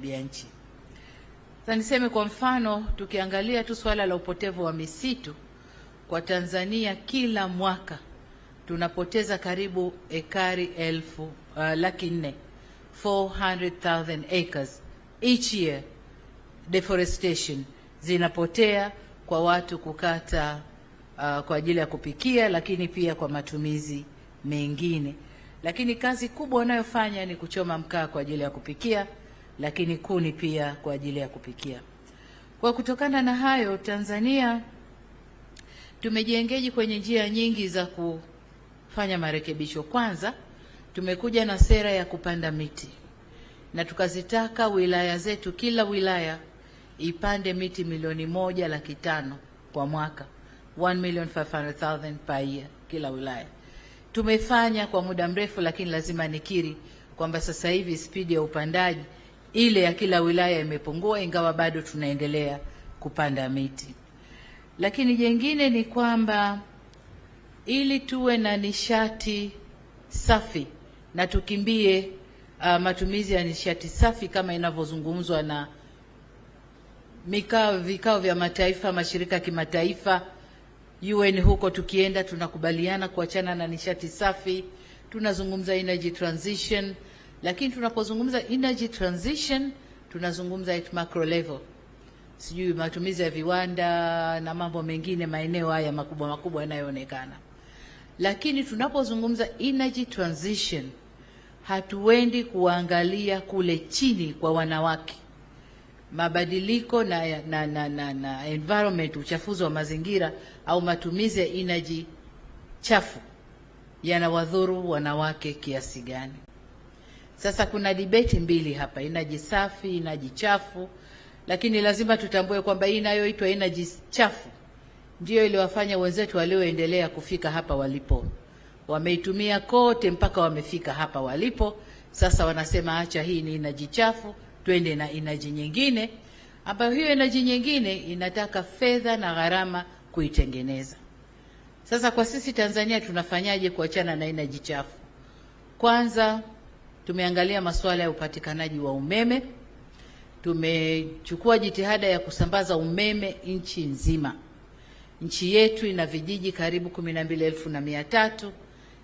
ya nchi. Sasa niseme kwa mfano, tukiangalia tu swala la upotevu wa misitu kwa Tanzania, kila mwaka tunapoteza karibu ekari 400,000 acres each year. Deforestation zinapotea kwa watu kukata kwa ajili ya kupikia, lakini pia kwa matumizi mengine. Lakini kazi kubwa wanayofanya ni kuchoma mkaa kwa ajili ya kupikia, lakini kuni pia kwa ajili ya kupikia. Kwa kutokana na hayo, Tanzania tumejiengeji kwenye njia nyingi za kufanya marekebisho. Kwanza, tumekuja na sera ya kupanda miti na tukazitaka wilaya zetu, kila wilaya ipande miti 1,500,000 kwa mwaka, 1,500,000 per year kila wilaya. Tumefanya kwa muda mrefu, lakini lazima nikiri kwamba sasa hivi spidi ya upandaji ile ya kila wilaya imepungua, ingawa bado tunaendelea kupanda miti. Lakini jengine ni kwamba ili tuwe na nishati safi na tukimbie matumizi ya nishati safi kama inavyozungumzwa na vikao vya mataifa, mashirika ya kimataifa, UN, huko tukienda tunakubaliana kuachana na nishati safi, tunazungumza energy transition. Lakini tunapozungumza energy transition tunazungumza at macro level, sijui matumizi ya viwanda na mambo mengine, maeneo haya makubwa makubwa yanayoonekana. Lakini tunapozungumza energy transition hatuendi kuangalia kule chini kwa wanawake. Mabadiliko na environment, uchafuzi wa mazingira au matumizi ya energy chafu yanawadhuru wanawake kiasi gani? Sasa kuna debate mbili hapa, energy safi, energy chafu. Lakini lazima tutambue kwamba hii inayoitwa energy chafu ndio iliwafanya wenzetu walioendelea kufika hapa walipo. Wameitumia kote mpaka wamefika hapa walipo. Sasa wanasema acha, hii ni energy chafu, twende na energy nyingine, ambayo hiyo energy nyingine inataka fedha na gharama kuitengeneza. Sasa kwa sisi Tanzania tunafanyaje kuachana na energy chafu? Kwanza, tumeangalia masuala ya upatikanaji wa umeme. Tumechukua jitihada ya kusambaza umeme nchi nzima. Nchi yetu ina vijiji karibu 12,300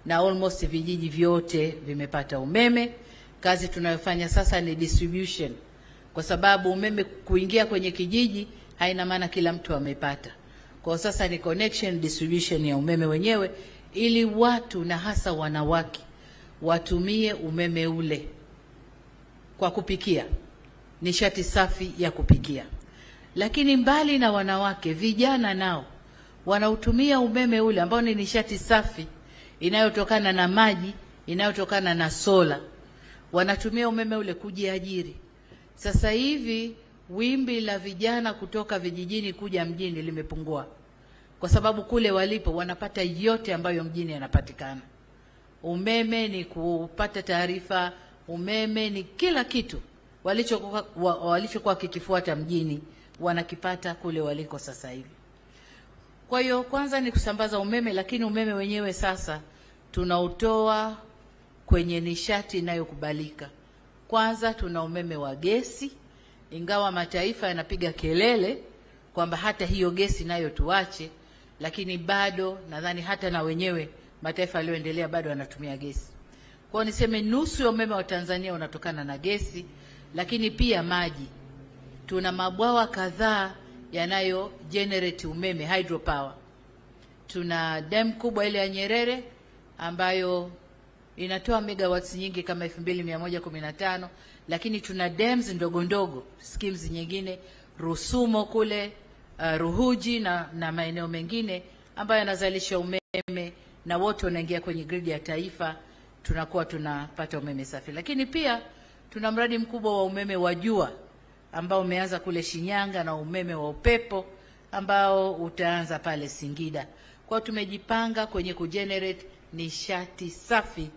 na almost vijiji vyote vimepata umeme. Kazi tunayofanya sasa ni distribution, kwa sababu umeme kuingia kwenye kijiji haina maana kila mtu amepata. Kwa sasa ni connection, distribution ya umeme wenyewe, ili watu na hasa wanawake watumie umeme ule kwa kupikia, nishati safi ya kupikia. Lakini mbali na wanawake, vijana nao wanautumia umeme ule ambao ni nishati safi inayotokana na maji, inayotokana na sola. Wanatumia umeme ule kujiajiri. Sasa hivi wimbi la vijana kutoka vijijini kuja mjini limepungua, kwa sababu kule walipo wanapata yote ambayo mjini yanapatikana. Umeme ni kupata taarifa, umeme ni kila kitu walichokuwa kikifuata mjini wanakipata kule waliko sasa hivi. Kwa hiyo kwanza ni kusambaza umeme, lakini umeme wenyewe sasa tunautoa kwenye nishati inayokubalika. Kwanza tuna umeme wa gesi, ingawa mataifa yanapiga kelele kwamba hata hiyo gesi nayo tuache, lakini bado nadhani hata na wenyewe mataifa yaliyoendelea bado wanatumia gesi. Kwa hiyo niseme nusu ya umeme wa Tanzania unatokana na gesi. Lakini pia maji, tuna mabwawa kadhaa yanayo generate umeme, hydropower. Tuna dam kubwa ile ya Nyerere ambayo inatoa megawatts nyingi kama 2115, lakini tuna dams ndogo ndogo, schemes nyingine Rusumo kule, Ruhuji na maeneo mengine ambayo yanazalisha umeme, na wote wanaingia kwenye grid ya taifa, tunakuwa tunapata umeme safi. Lakini pia tuna mradi mkubwa wa umeme wa jua ambao umeanza kule Shinyanga, na umeme wa upepo ambao utaanza pale Singida. Kwa tumejipanga kwenye kugenerate nishati safi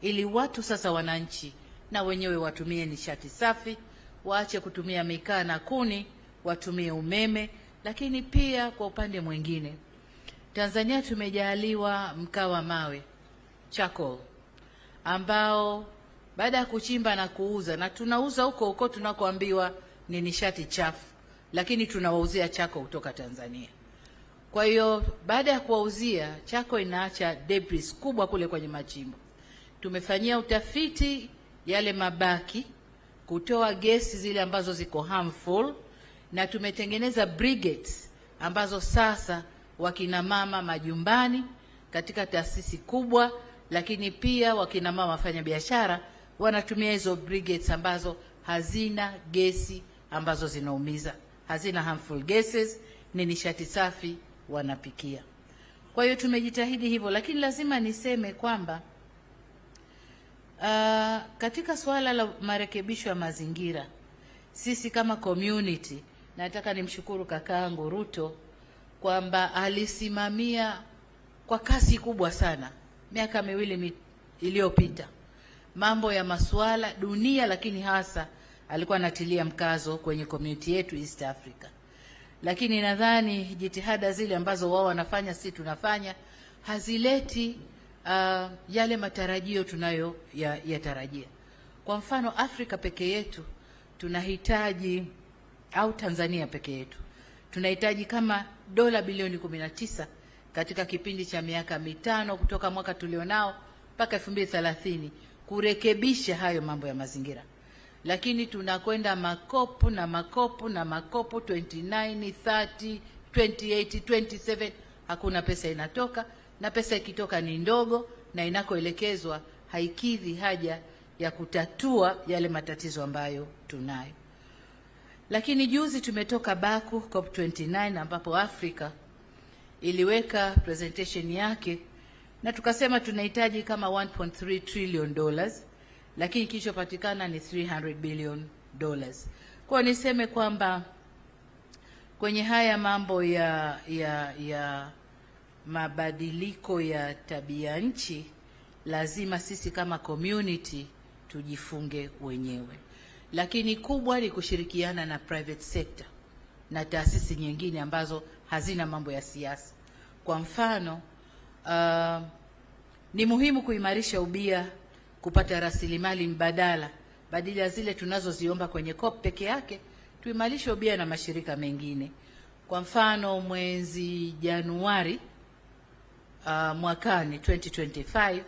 ili watu sasa, wananchi na wenyewe watumie nishati safi, waache kutumia mikaa na kuni, watumie umeme. Lakini pia kwa upande mwingine, Tanzania tumejaliwa mkaa wa mawe, charcoal, ambao baada ya kuchimba na kuuza, na tunauza huko tunakoambiwa ni nishati chafu, lakini tunawauzia Chako kutoka Tanzania. Kwa hiyo baada ya kuwauzia, Chako inaacha debris kubwa kule kwenye machimbo. Tumefanyia utafiti yale mabaki, kutoa gesi zile ambazo ziko harmful, na tumetengeneza brigades ambazo sasa wakina mama majumbani katika taasisi kubwa, lakini pia wakina mama wafanya biashara wanatumia hizo brigades ambazo hazina gesi ambazo zinaumiza, hazina harmful gases, ni nishati safi wanapikia. Kwa hiyo tumejitahidi hivyo, lakini lazima niseme kwamba katika suala la marekebisho ya mazingira, sisi kama community, nataka nimshukuru kakaangu RUTO kwamba alisimamia kwa kasi kubwa sana miaka miwili iliyopita mambo ya masuala dunia, lakini hasa alikuwa anatilia mkazo kwenye community yetu East Africa. Lakini nadhani jitihada zile ambazo wao wanafanya, si tunafanya, hazileti yale matarajio tunayo yatarajia. Kwa mfano, Afrika peke yetu tunahitaji, au Tanzania peke yetu tunahitaji kama dola bilioni 19 katika kipindi cha miaka mitano kutoka mwaka tulionao mpaka 2030 kurekebisha hayo mambo ya mazingira. Lakini tunakwenda makopo na makopo na makopo, 29, 30, 28, 27, hakuna pesa inatoka, na pesa ikitoka ni ndogo, na inakoelekezwa haikidhi haja ya kutatua yale matatizo ambayo tunayo. Lakini juzi tumetoka Baku COP29 ambapo Afrika iliweka presentation yake, na tukasema tunahitaji kama 1.3 trillion dollars, lakini kilichopatikana ni 300 billion dollars. Kwa niseme kwamba kwenye haya mambo ya mabadiliko ya tabia nchi, lazima sisi kama community tujifunge wenyewe, lakini kubwa ni kushirikiana na private sector na taasisi nyingine ambazo hazina mambo ya siasa. Kwa mfano, ni muhimu kuimarisha ubia, kupata rasilimali mbadala badala zile tunazoziomba kwenye COP peke yake, tuimarishe ubia na mashirika mengine. Kwa mfano, mwezi Januari mwakani 2025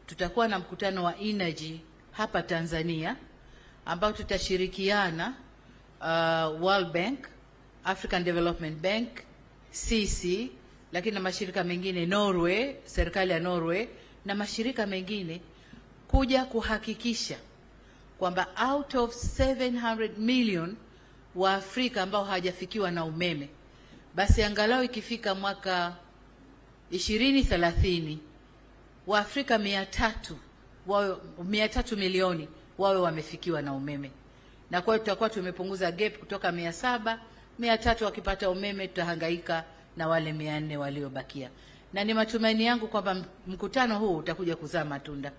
tutakuwa na mkutano wa energy hapa Tanzania ambao tutashirikiana World Bank, African Development Bank, CC, lakini na mashirika mengine, Norway, serikali ya Norway na mashirika mengine, kuja kuhakikisha kwamba out of 700 million wa Afrika ambao hawajafikiwa na umeme, basi angalau ikifika mwaka 2030 wa Afrika 300 milioni wawe wamefikiwa na umeme. Na kwa hiyo tutakuwa tumepunguza gap kutoka 700, 300 wakipata umeme, tutahangaika na wale 400 waliobakia. Na ni matumaini yangu kwamba mkutano huu utakuja kuzaa matunda,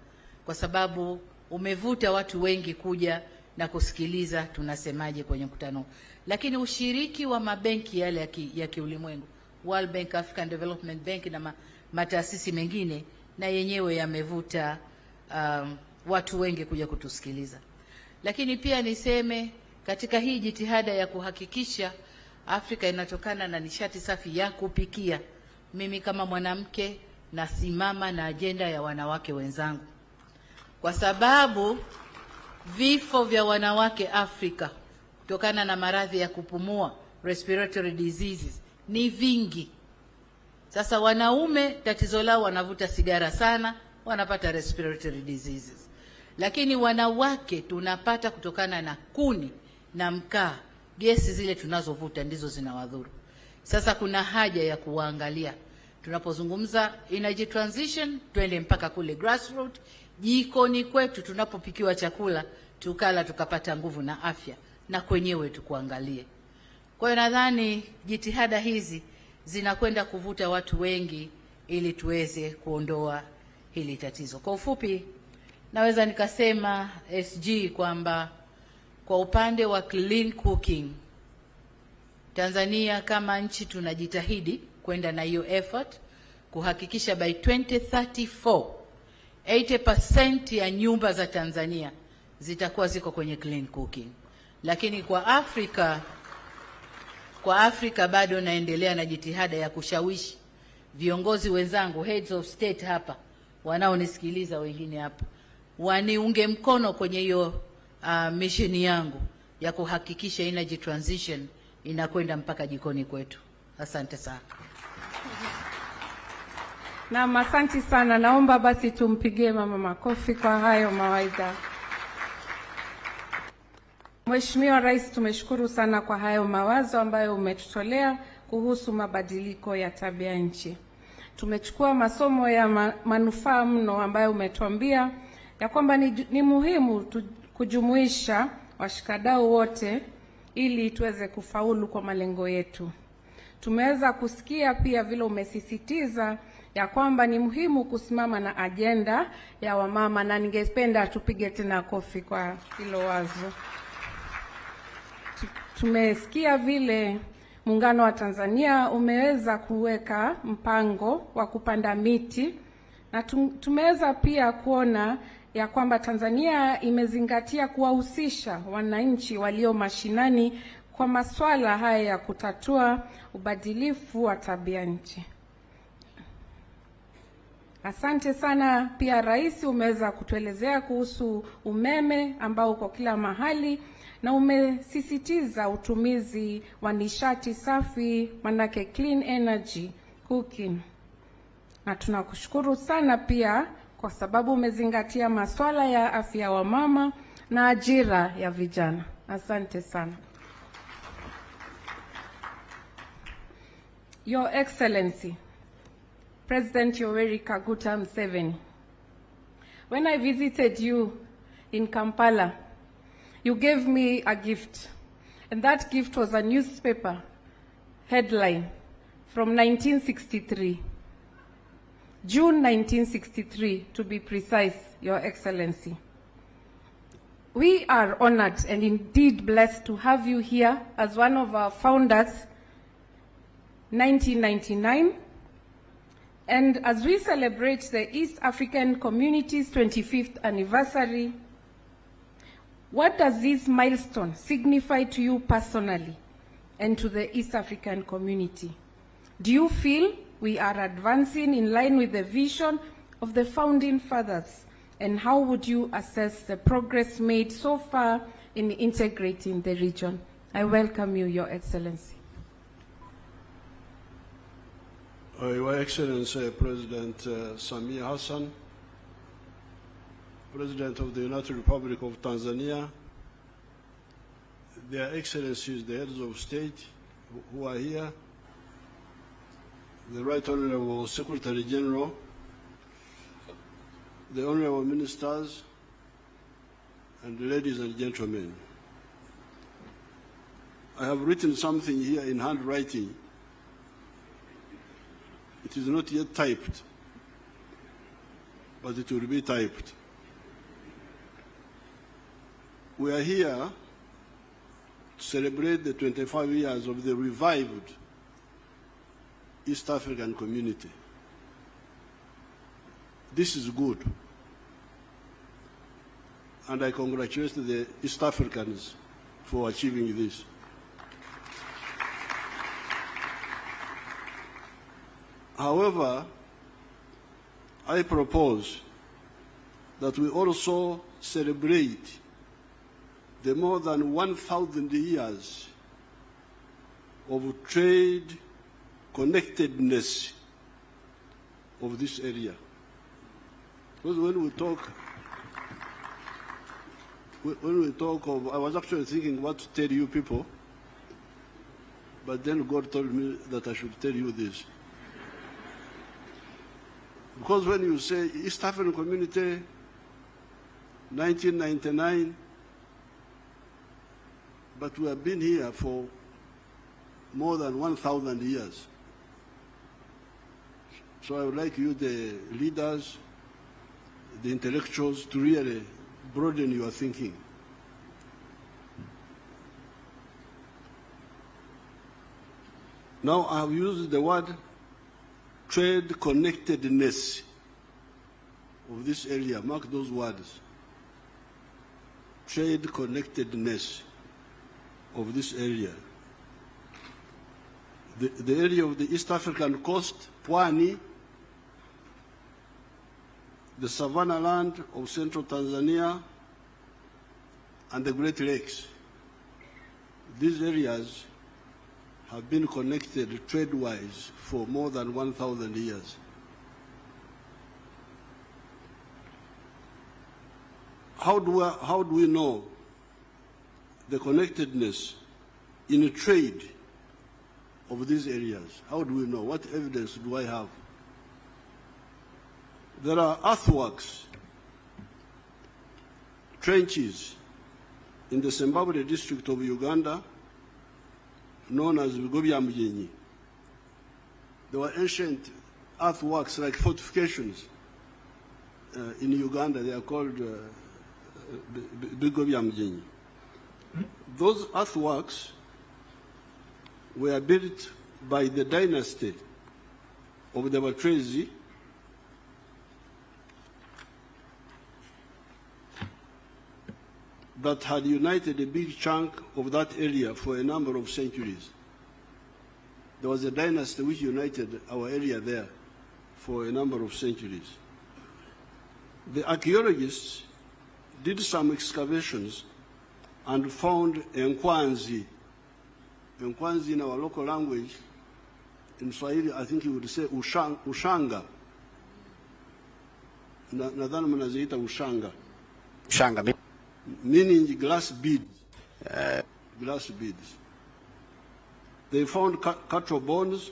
kwa sababu umevuta watu wengi kuja na kusikiliza tunasemaje kwenye mkutano. Lakini ushiriki wa mabenki yale ya kiulimwengu, World Bank, African Development Bank na mataasisi mengine, na yenyewe yamevuta watu wengi kuja kutusikiliza. Lakini pia niseme katika hii jitihada ya kuhakikisha Afrika inatokana na nishati safi ya kupikia, mimi kama mwanamke nasimama na ajenda ya wanawake wenzangu, kwa sababu vifo vya wanawake Afrika kutokana na maradhi ya kupumua, respiratory diseases, ni vingi. Sasa wanaume tatizo lao wanavuta sigara sana, wanapata respiratory diseases. Lakini wanawake tunapata kutokana na kuni na mkaa, gesi zile tunazovuta ndizo zinawadhuru. Sasa kuna haja ya kuangalia, tunapozungumza energy transition, twende mpaka kule grassroots, jikoni kwetu tunapopikiwa chakula, tukala tukapata nguvu na afya, na kwenyewe tukuangalie. Kwa hiyo nadhani jitihada hizi zinakwenda kuvuta watu wengi ili tuweze kuondoa hili tatizo. Kwa ufupi, naweza nikasema SG kwamba kwa upande wa clean cooking, Tanzania kama nchi tunajitahidi kwenda na hiyo effort kuhakikisha by 2034 80% ya nyumba za Tanzania zitakuwa ziko kwenye clean cooking. Lakini kwa Afrika bado naendelea na jitihada ya kushawishi viongozi wenzangu, heads of state hapa, wanaonisikiliza wengine hapa, waniunge mkono kwenye hiyo mission yangu ya kuhakikisha energy transition inakwenda mpaka jikoni kwetu. Asante sana. Na asante sana. Naomba basi tumpigie mama makofi kwa hayo mawaidha. Mheshimiwa Rais, tumeshukuru sana kwa hayo mawazo ambayo umetutolea kuhusu mabadiliko ya tabia nchi. Tumechukua masomo ya manufaa mno ambayo umetuambia ya kwamba ni muhimu kujumuisha washikadau wote ili tuweze kufaulu kwa malengo yetu. Tumeweza kusikia pia vile umesisitiza ya kwamba ni muhimu kusimama na agenda ya wamama, na ningependa tupige tena kofi kwa hilo wazo. Tumesikia vile Muungano wa Tanzania umeweza kuweka mpango wa kupanda miti, na tumeweza pia kuona ya kwamba Tanzania imezingatia kuwahusisha wananchi walio mashinani kwa masuala haya ya kutatua ubadilifu wa tabia nchi. Asante sana. Pia Rais, umeweza kutuelezea kuhusu umeme ambao uko kila mahali, na umesisitiza utumizi wa nishati safi, manake clean energy cooking. Na tunakushukuru sana pia kwa sababu umezingatia masuala ya afya wa mama na ajira ya vijana. Asante sana. Your Excellency, President Yoweri Kaguta Museveni, when I visited you in Kampala, you gave me a gift, and that gift was a newspaper headline from 1963, June 1963 to be precise, Your Excellency. We are honored and indeed blessed to have you here as one of our founders, 1999, and as we celebrate the East African Community's 25th anniversary, what does this milestone signify to you personally and to the East African community? Do you feel we are advancing in line with the vision of the founding fathers? And how would you assess the progress made so far in integrating the region? I welcome you, Your Excellency. Your Excellency, President SAMIA Hassan, President of the United Republic of Tanzania, Their Excellencies, the heads of state who are here, the Right Honorable Secretary General, the Honorable Ministers, and ladies and gentlemen. I have written something here in handwriting. It is not yet typed, but it will be typed. We are here to celebrate the 25 years of the revived East African community. This is good, and I congratulate the East Africans for achieving this. However, I propose that we also celebrate the more than 1,000 years of trade connectedness of this area. Because when we talk of, I was actually thinking what to tell you people, but then God told me that I should tell you this. Because when you say East African Community, 1999, but we have been here for more than 1,000 years. So I would like you, the leaders, the intellectuals, to really broaden your thinking. Now I have used the word trade connectedness. of this area, mark those words, trade connectedness of this area. The area of the East African coast, Pwani, the Savannah land of central Tanzania, and the Great Lakes. These areas have been connected trade-wise for more than 1,000 years. How do we know the connectedness in trade of these areas? How do we know? What evidence do I have? There are earthworks, trenches in the Zimbabwe district of Uganda known as Bigobyamjenyi. There were ancient earthworks like fortifications in Uganda. They are called Bigobyamjenyi. Those earthworks were built by the dynasty of the Batrezi that had united a big chunk of that area for a number of centuries. There was a dynasty which united our area there for a number of centuries. The archaeologists did some excavations and found Nkwanzi. Nkwanzi in our local language, in Swahili, I think you would say ushanga. Nadhani mnaziita ushanga. Ushanga. Meaning glass beads. Glass beads. They found cattle bones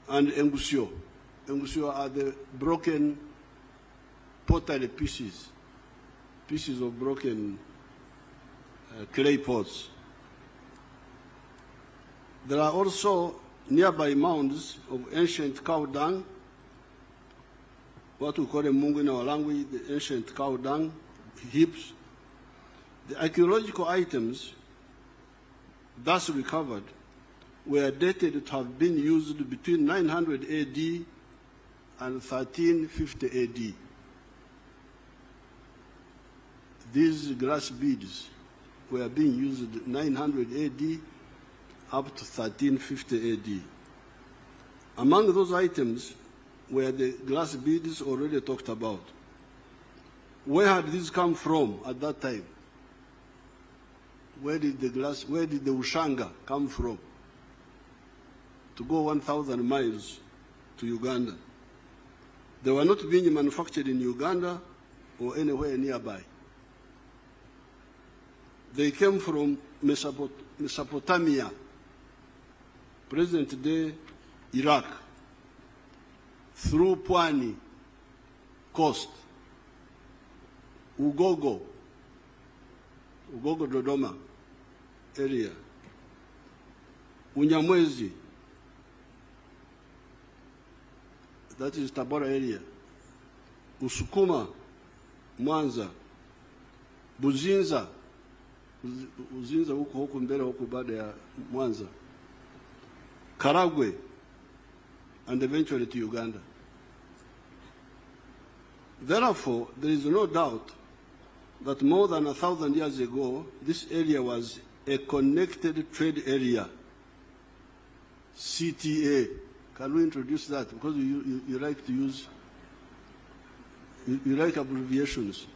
and engusio. Engusio are the broken pottery pieces of broken clay pots. There are also nearby mounds of ancient cow dung, what we call a mungu in our language, the ancient cow dung heaps. The archaeological items thus recovered were dated to have been used between 900 AD and 1350 AD. These glass beads were being used 900 AD up to 1350 AD. Among those items were the glass beads already talked about. Where had these come from at that time? Where did the ushanga come from? To go 1,000 miles to Uganda. They were not being manufactured in Uganda or anywhere nearby. They came from Mesopotamia, present-day Iraq, through Pwani coast, Ugogo Dodoma area, Unyamwezi, that is Tabora area, Usukuma, Mwanza, Buzinza huko mbele huko baada ya Mwanza, Karagwe, and eventually to Uganda. Therefore, there is no doubt that more than 1,000 years ago, this area was a connected trade area, CTA. Can we introduce that? Because you like to use, you like abbreviations.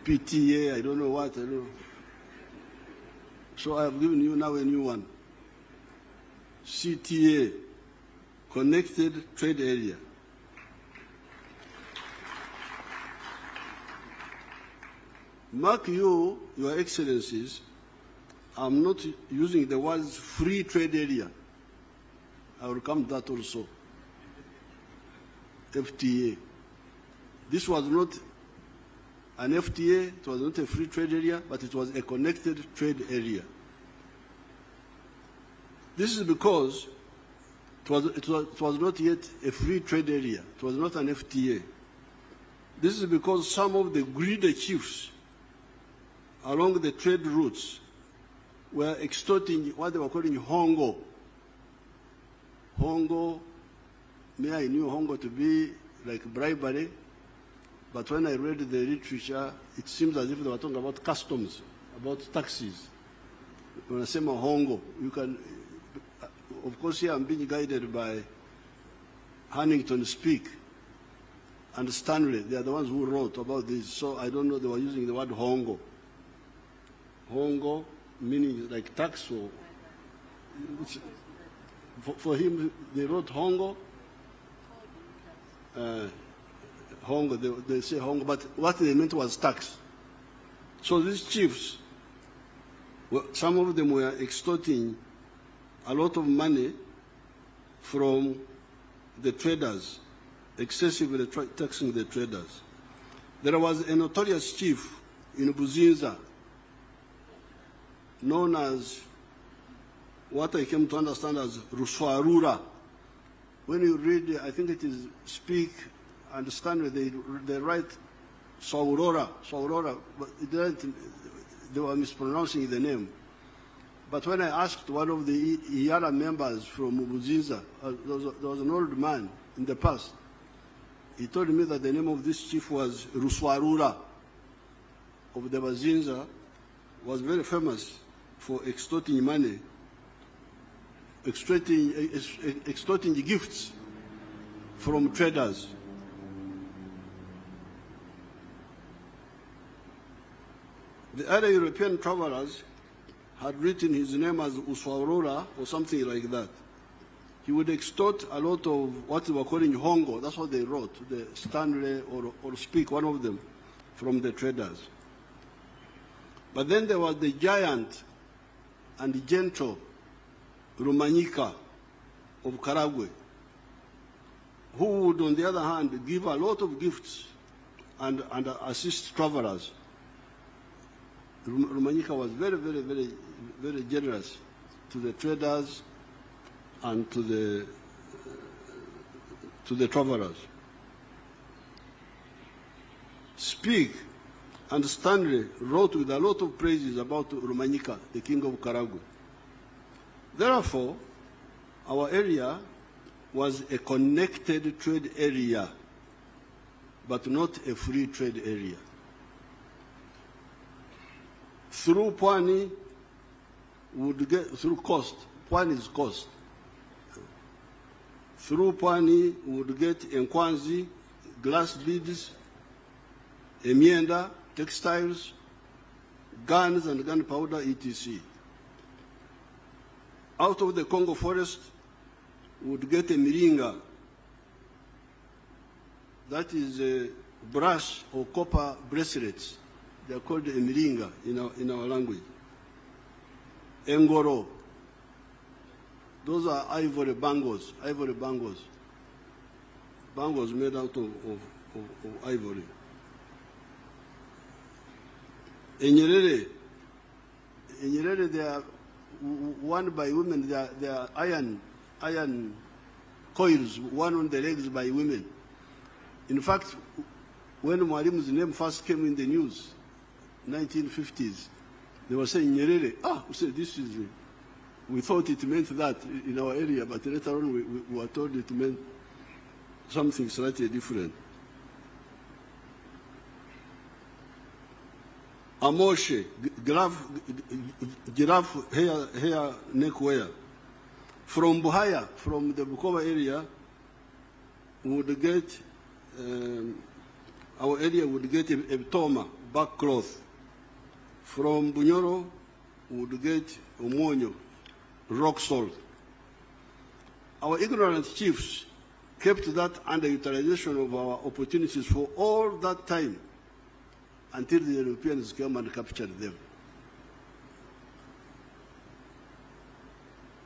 PTA, I don't know what, I don't know. So I have given you now a new one. CTA, Connected Trade Area. Mark you, Your Excellencies, I'm not using the words free trade area. I will come to that also. FTA. This was not an FTA, it was not a free trade area, but it was a connected trade area. This is because it was not yet a free trade area. It was not an FTA. This is because some of the greedy chiefs along the trade routes were extorting what they were calling hongo. Hongo, I knew hongo to be like bribery, but when I read the literature, it seems as if they were talking about customs, about taxes. When I say mahongo, you can, of course here I'm being guided by Huntington Speak and Stanley. They are the ones who wrote about this, so I don't know, they were using the word hongo. Hongo meaning like tax, or for him they wrote hongo. Hongo, they say hongo, but what they meant was tax. So these chiefs, well, some of them were extorting a lot of money from the traders, excessively taxing the traders. There was a notorious chief in Buzinza, known as what I came to understand as Ruswarura. When you read, I think it is Speak, Understand, they write Saurora, but they were mispronouncing the name. But when I asked one of the IARA members from Buzinza, there was an old man in the past, he told me that the name of this chief was Ruswarura of the Buzinza, was very famous for extorting money, extorting gifts from traders. The other European travelers had written his name as Uswarora or something like that. He would extort a lot of what they were calling hongo. That's what they wrote, the Stanley or Speak, one of them, from the traders. But then there was the giant and gentle Rumanyika of Karagwe, who would, on the other hand, give a lot of gifts and assist travelers. Rumanyika was very generous to the traders and to the travelers. Speak and Stanley wrote with a lot of praises about Rumanyika, the king of Karagwe. Therefore, our area was a connected trade area, but not a free trade area. Through Pwani, would get through coast. Pwani is coast. Through Pwani, we would get Nkwanzi, glass beads, Emienda, textiles, guns and gunpowder, etc. Out of the Congo forest, we would get a miringa. That is a brass or copper bracelets. They are called a miringa in our language. Engoro. Those are ivory bangles. Bangles made out of ivory. In Nyerere, they are worn by women. They are iron coils worn on the legs by women. In fact, when Mwalimu's name first came in the news, 1950s, they were saying Nyerere. We said this is. We thought it meant that in our area, but later on we were told it meant something slightly different. Amoshe, giraffe hair neckwear. From Buhaya, from the Bukoba area, would get, our area would get a toma, back cloth. From Bunyoro, would get omonyo, rock salt. Our ignorant chiefs kept that underutilization of our opportunities for all that time until the Europeans came and captured them.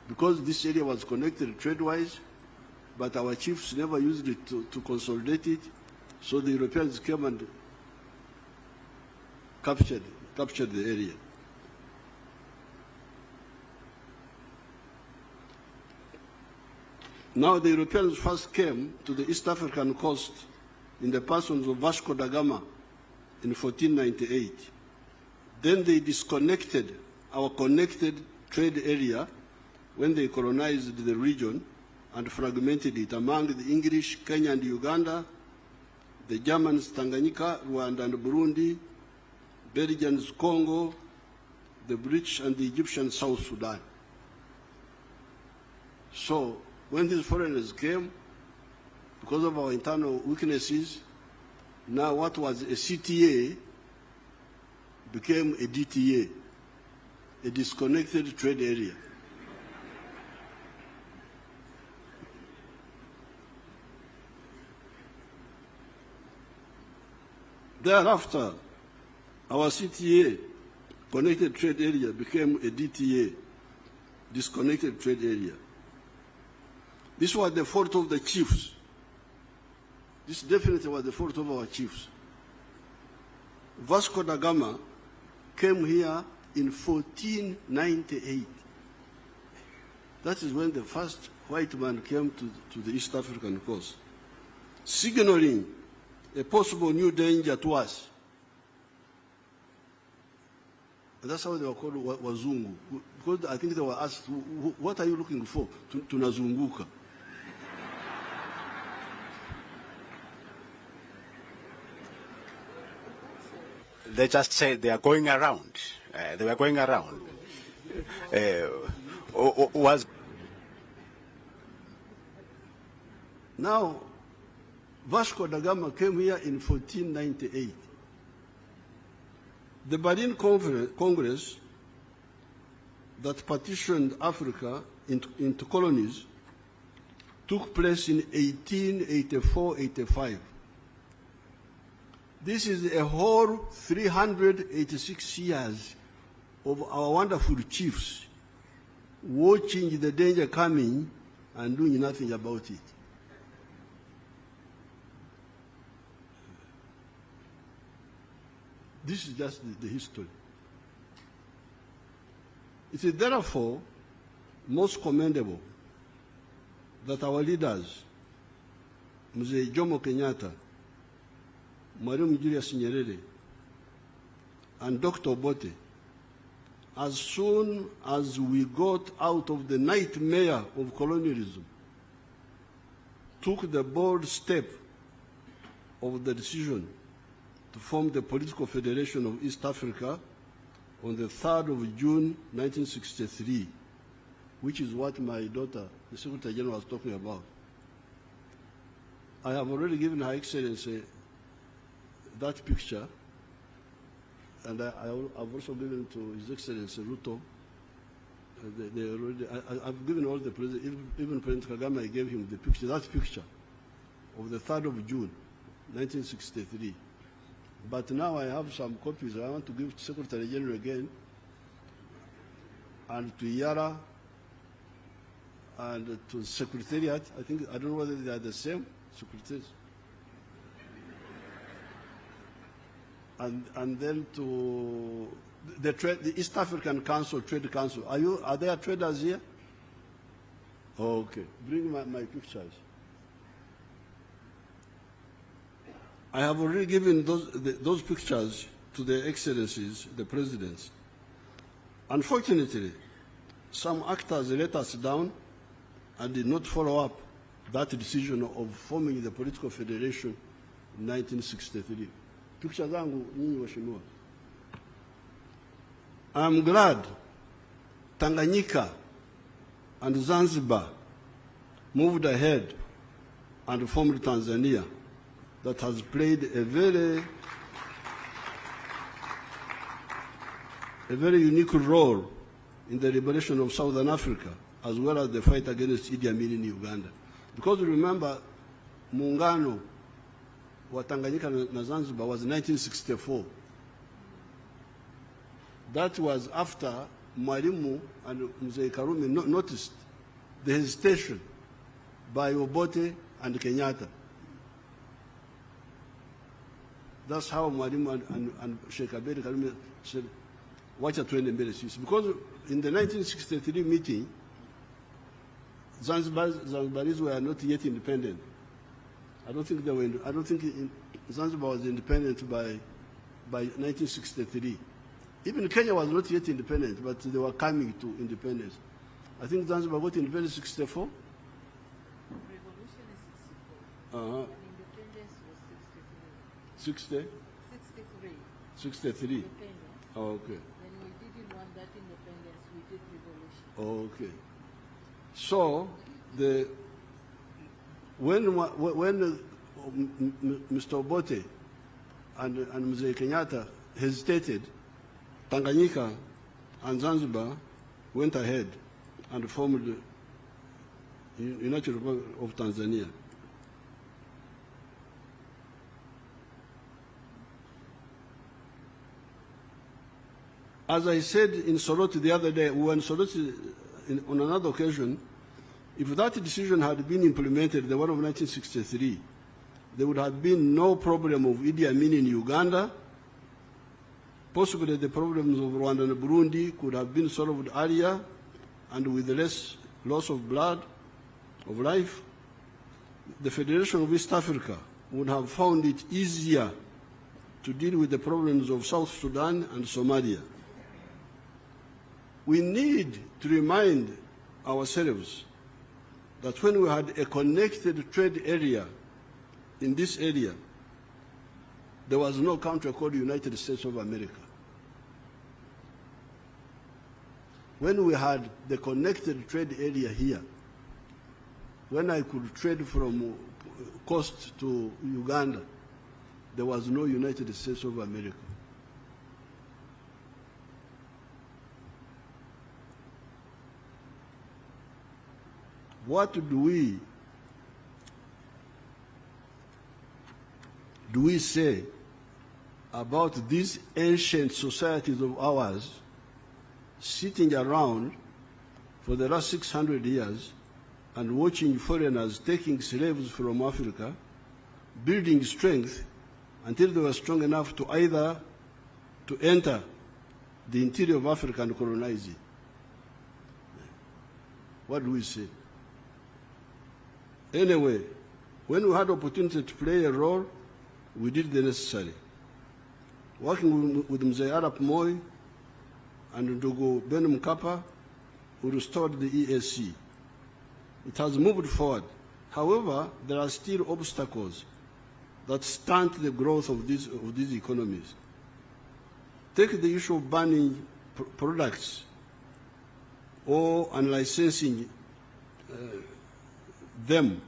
Because this area was connected trade-wise, but our chiefs never used it to consolidate it, so the Europeans came and captured the area. Now the Europeans first came to the East African coast in the persons of Vasco da Gama in 1498. Then they disconnected our connected trade area when they colonized the region and fragmented it among the English, Kenya and Uganda, the Germans Tanganyika, Rwanda and Burundi, Belgians Congo, the British and the Egyptians South Sudan. So when these foreigners came, because of our internal weaknesses, now what was a CTA became a DTA, a disconnected trade area. Thereafter, our CTA, connected trade area, became a DTA, disconnected trade area. This was the fault of the chiefs. This definitely was the fault of our chiefs. Vasco da Gama came here in 1498. That is when the first white man came to the East African coast, signaling a possible new danger to us. And that's how they were called Wazungu. Because I think they were asked, what are you looking for? Tunazunguka. They just said they are going around. They were going around. Now, Vasco da Gama came here in 1498. The Berlin Congress that partitioned Africa into colonies took place in 1884-85. This is a whole 386 years of our wonderful chiefs watching the danger coming and doing nothing about it. This is just the history. It is therefore most commendable that our leaders, Mzee Jomo Kenyatta, Mwalimu Julius Nyerere, and Dr. Obote, as soon as we got out of the nightmare of colonialism, took the bold step of the decision to form the Political Federation of East Africa on the 3rd of June 1963, which is what my daughter, the Secretary General, was talking about. I have already given Her Excellency that picture, and I've also given to His Excellency RUTO. I've given all the presidents, even President Kagame, I gave him the picture, that picture of the 3rd of June, 1963. But now I have some copies I want to give to Secretary General again, and to Yara, and to Secretariat. I don't know whether they are the same secretaries. And then to the East African Council, Trade Council. Are there traders here? Oh, okay. Bring my pictures. I have already given those pictures to their excellencies, the presidents. Unfortunately, some actors let us down and did not follow up that decision of forming the political federation in 1963. Picture zangu nyinyi waheshimiwa. I'm glad Tanganyika and Zanzibar moved ahead and formed Tanzania, that has played a very unique role in the liberation of Southern Africa, as well as the fight against Idi Amin in Uganda. Because remember, muungano wa Tanganyika na Zanzibar was 1964. That was after Mwalimu and Mzee Karume noticed the hesitation by Obote and Kenyatta. That's how Mwalimu and Sheikh Abedi Karume said, wacha tuende mbele sisi. Because in the 1963 meeting, Zanzibaris were not yet independent. I don't think Zanzibar was independent by 1963. Even Kenya was not yet independent, but they were coming to independence. I think Zanzibar got independence in 64. Revolution is 64. And independence was 63. 60? 63. 63. Independence. Oh, okay. Then we didn't want that independence, we did revolution. Oh, okay. So when Mr. Obote and Mzee Kenyatta hesitated, Tanganyika and Zanzibar went ahead and formed the United Republic of Tanzania. As I said in Soroti the other day, we were in Soroti on another occasion, if that decision had been implemented, the one of 1963, there would have been no problem of Idi Amin in Uganda. Possibly the problems of Rwanda and Burundi could have been solved earlier and with less loss of blood, of life. The Federation of East Africa would have found it easier to deal with the problems of South Sudan and Somalia. We need to remind ourselves that when we had a connected trade area in this area, there was no country called United States of America. When we had the connected trade area here, when I could trade from coast to Uganda, there was no United States of America. What do we say about these ancient societies of ours sitting around for the last 600 years and watching foreigners taking slaves from Africa, building strength until they were strong enough to either to enter the interior of Africa and colonize it? What do we say? Anyway, when we had opportunity to play a role, we did the necessary. Working with Mzee Arap Moi and Ndugu Ben Mkapa, we restored the EAC. It has moved forward. However, there are still obstacles that stunt the growth of these economies. Take the issue of banning products or unlicensing them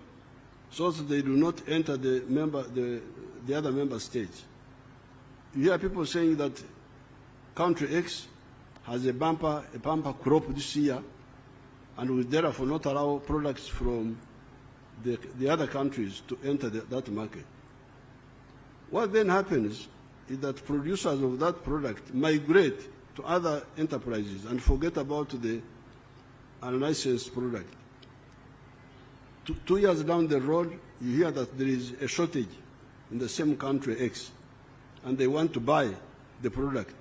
so that they do not enter the other member states. You hear people saying that country X has a bumper crop this year and will therefore not allow products from the other countries to enter that market. What then happens is that producers of that product migrate to other enterprises and forget about the unlicensed product. 2 years down the road, you hear that there is a shortage in the same country X, and they want to buy the product.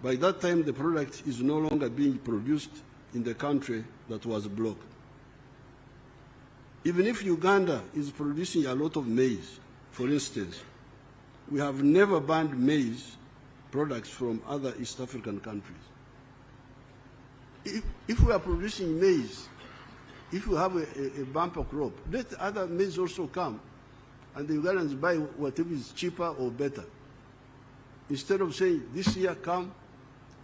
By that time, the product is no longer being produced in the country that was blocked. Even if Uganda is producing a lot of maize, for instance, we have never banned maize products from other East African countries. If we are producing maize, if we have a bumper crop, let other maize also come, and the Ugandans buy whatever is cheaper or better. Instead of saying, this year come,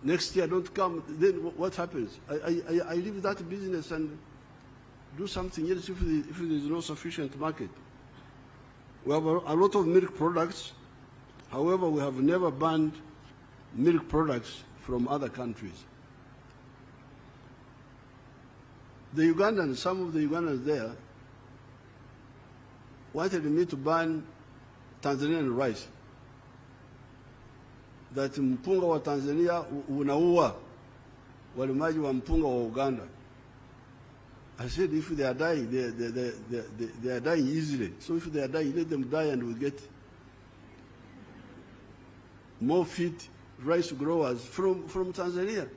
next year don't come, then what happens? I leave that business and do something else if there is no sufficient market. We have a lot of milk products. However, we have never banned milk products from other countries. The Ugandans, some of the Ugandans there, wanted me to ban Tanzanian rice. That mpunga wa Tanzania unaua walimaji wa mpunga wa Uganda. I said, if they are dying, they are dying easily. So if they are dying, let them die and we get more fit rice growers from Tanzania.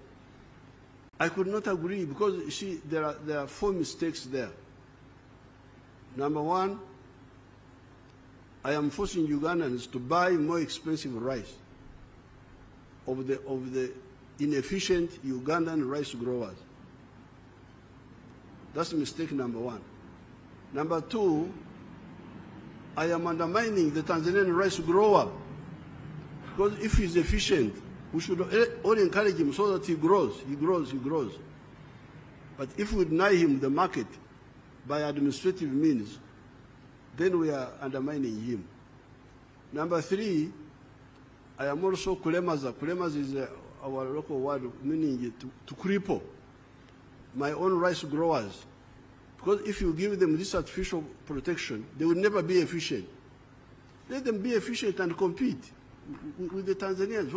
I could not agree because, you see, there are 4 mistakes there. Number one, I am forcing Ugandans to buy more expensive rice of the inefficient Ugandan rice growers. That's mistake number one. Number two, I am undermining the Tanzanian rice grower. Because if he's efficient, we should all encourage him so that he grows. But if we deny him the market by administrative means, then we are undermining him. Number 3, I am also kulemaza. Kulemaza is our local word meaning to cripple my own rice growers. Because if you give them this artificial protection, they will never be efficient. Let them be efficient and compete with the Tanzanians.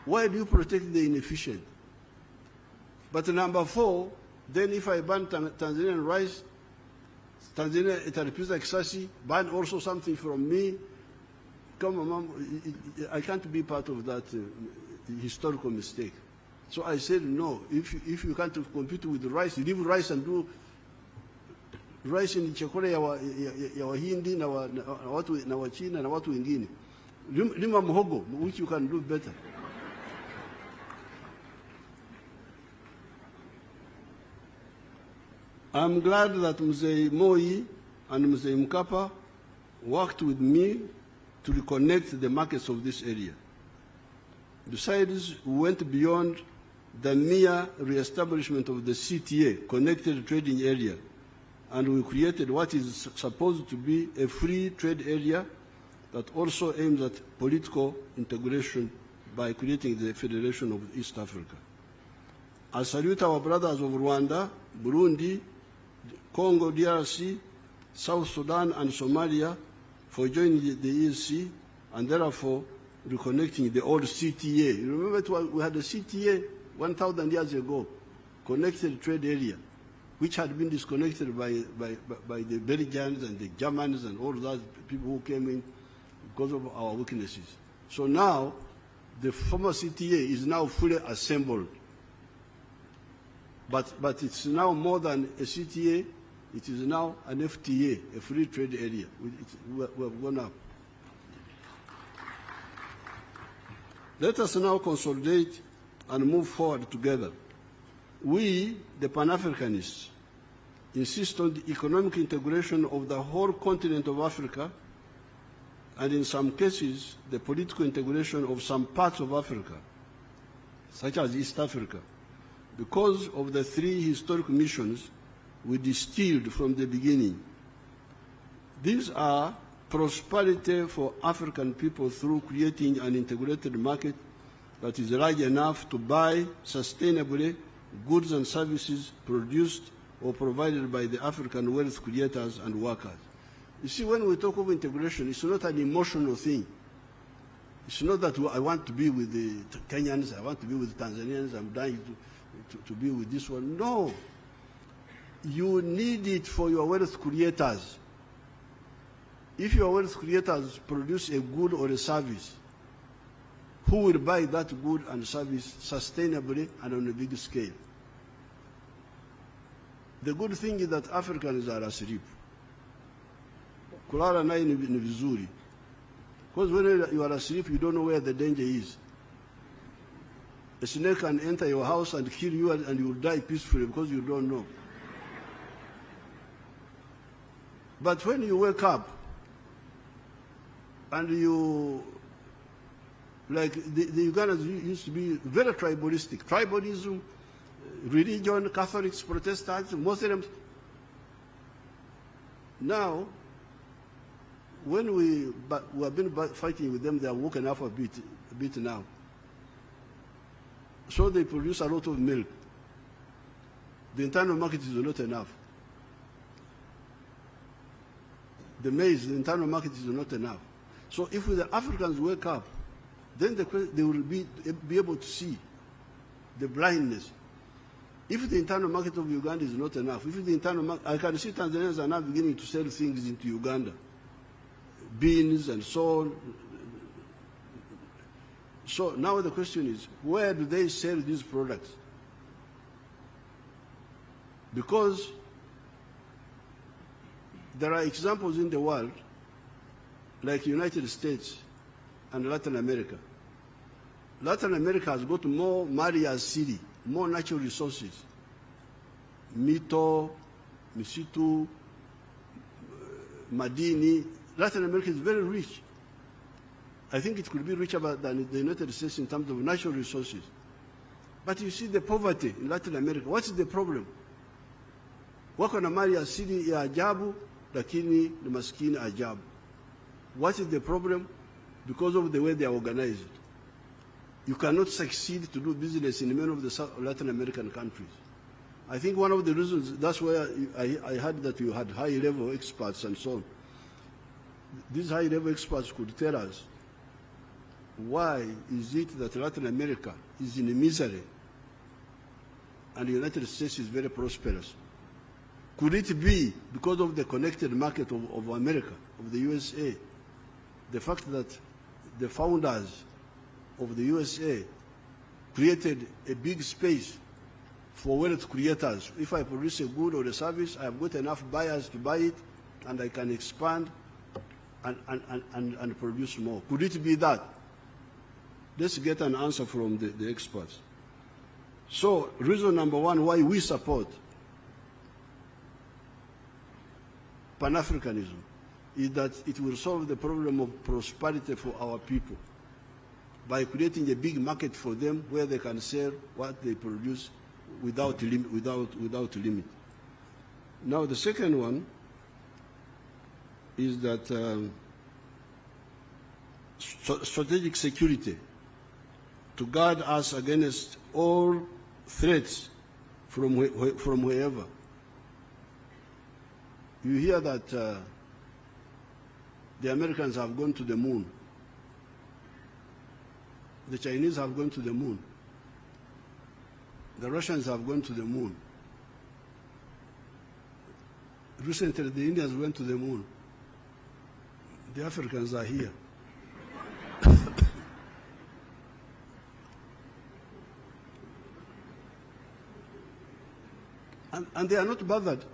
Why do you protect the inefficient? But number 4, then if I ban Tanzanian rice, Tanzania italipiza kisasi, ban also something from me. Come on, Mom, I can't be part of that historical mistake. So I said, no, if you can't compete with rice, leave rice and do rice in chakula ya Wahindi na Wachina na watu wengine. Lima muhogo, which you can do better. I'm glad that Mzee Moi and Mzee Mkapa worked with me to reconnect the markets of this area. Besides, we went beyond the mere re-establishment of the CTA, Connected Trading Area, and we created what is supposed to be a free trade area that also aims at political integration by creating the Federation of East Africa. I salute our brothers of Rwanda, Burundi, Congo, DRC, South Sudan, and Somalia for joining the EAC and therefore reconnecting the old CTA. You remember we had a CTA 1,000 years ago, Connected Trade Area, which had been disconnected by the Belgians and the Germans and all those people who came in because of our weaknesses. So now, the former CTA is now fully assembled. But it's now more than a CTA, it is now an FTA, a free trade area. We have gone up. Let us now consolidate and move forward together. We, the Pan-Africanists, insist on the economic integration of the whole continent of Africa, and in some cases, the political integration of some parts of Africa, such as East Africa, because of the 3 historic missions we distilled from the beginning. These are prosperity for African people through creating an integrated market that is large enough to buy sustainably goods and services produced or provided by the African wealth creators and workers. You see, when we talk of integration, it's not an emotional thing. It's not that I want to be with the Kenyans, I want to be with the Tanzanians, I'm dying to be with this one. No. You need it for your wealth creators. If your wealth creators produce a good or a service, who will buy that good and service sustainably and on a big scale? The good thing is that Africans are asleep. Kulala naye ni vizuri. Because when you are asleep, you don't know where the danger is. A snake can enter your house and kill you, and you will die peacefully because you don't know. But when you wake up and you, like the Ugandans used to be very tribalistic. Tribalism, religion, Catholics, Protestants, Muslims. Now, when we have been fighting with them, they are woken up a bit now. So they produce a lot of milk. The internal market is not enough. The maize, the internal market is not enough. So if the Africans wake up, then they will be able to see the blindness. If the internal market of Uganda is not enough, if the internal market, I can see Tanzanians are now beginning to sell things into Uganda, beans and so on. So now the question is, where do they sell these products? Because there are examples in the world, like United States and Latin America. Latin America has got more Maria City, more natural resources. Mito, Misitu, madini. Latin America is very rich. I think it could be richer than the United States in terms of natural resources. But you see the poverty in Latin America. What is the problem? Wako na mali asili ya ajabu, lakini ni maskini ajabu. What is the problem? Because of the way they are organized. You cannot succeed to do business in many of the Latin American countries. I think one of the reasons, that's why I heard that you had high-level experts and so on. These high-level experts could tell us, why is it that Latin America is in misery and the United States is very prosperous? Could it be because of the connected market of America, of the USA, the fact that the founders of the USA created a big space for wealth creators? If I produce a good or a service, I have got enough buyers to buy it, and I can expand and produce more. Could it be that? Let's get an answer from the experts. So, reason number one why we support Pan-Africanism is that it will solve the problem of prosperity for our people by creating a big market for them where they can sell what they produce without limit. Now, the second one is that strategic security, to guard us against all threats from wherever. You hear that the Americans have gone to the moon. The Chinese have gone to the moon. The Russians have gone to the moon. Recently, the Indians went to the moon. The Africans are here. and they are not bothered.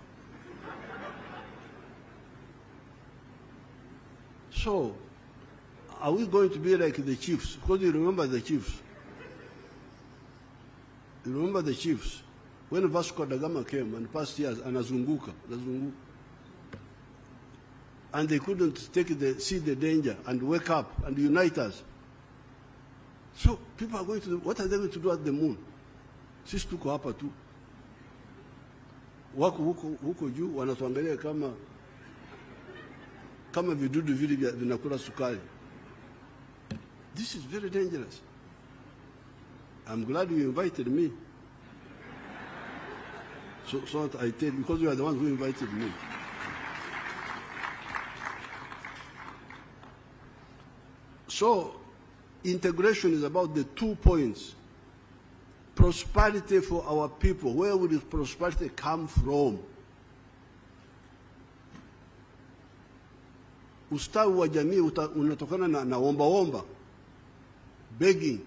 So, are we going to be like the chiefs? Because you remember the chiefs. You remember the chiefs. When Vasco da Gama came and passed years, anazunguka. And they couldn't see the danger and wake up and unite us. So people are going to, what are they going to do at the moon? Sisi tuko hapa tu. Wako huko juu wanatuangalia kama vidudu vile vinakula sukari. This is very dangerous. I'm glad you invited me. So that I tell you, because you are the ones who invited me. So, integration is about the 2 points. Prosperity for our people. Where will this prosperity come from? Ustawi wa jamii unatokana na omba, begging.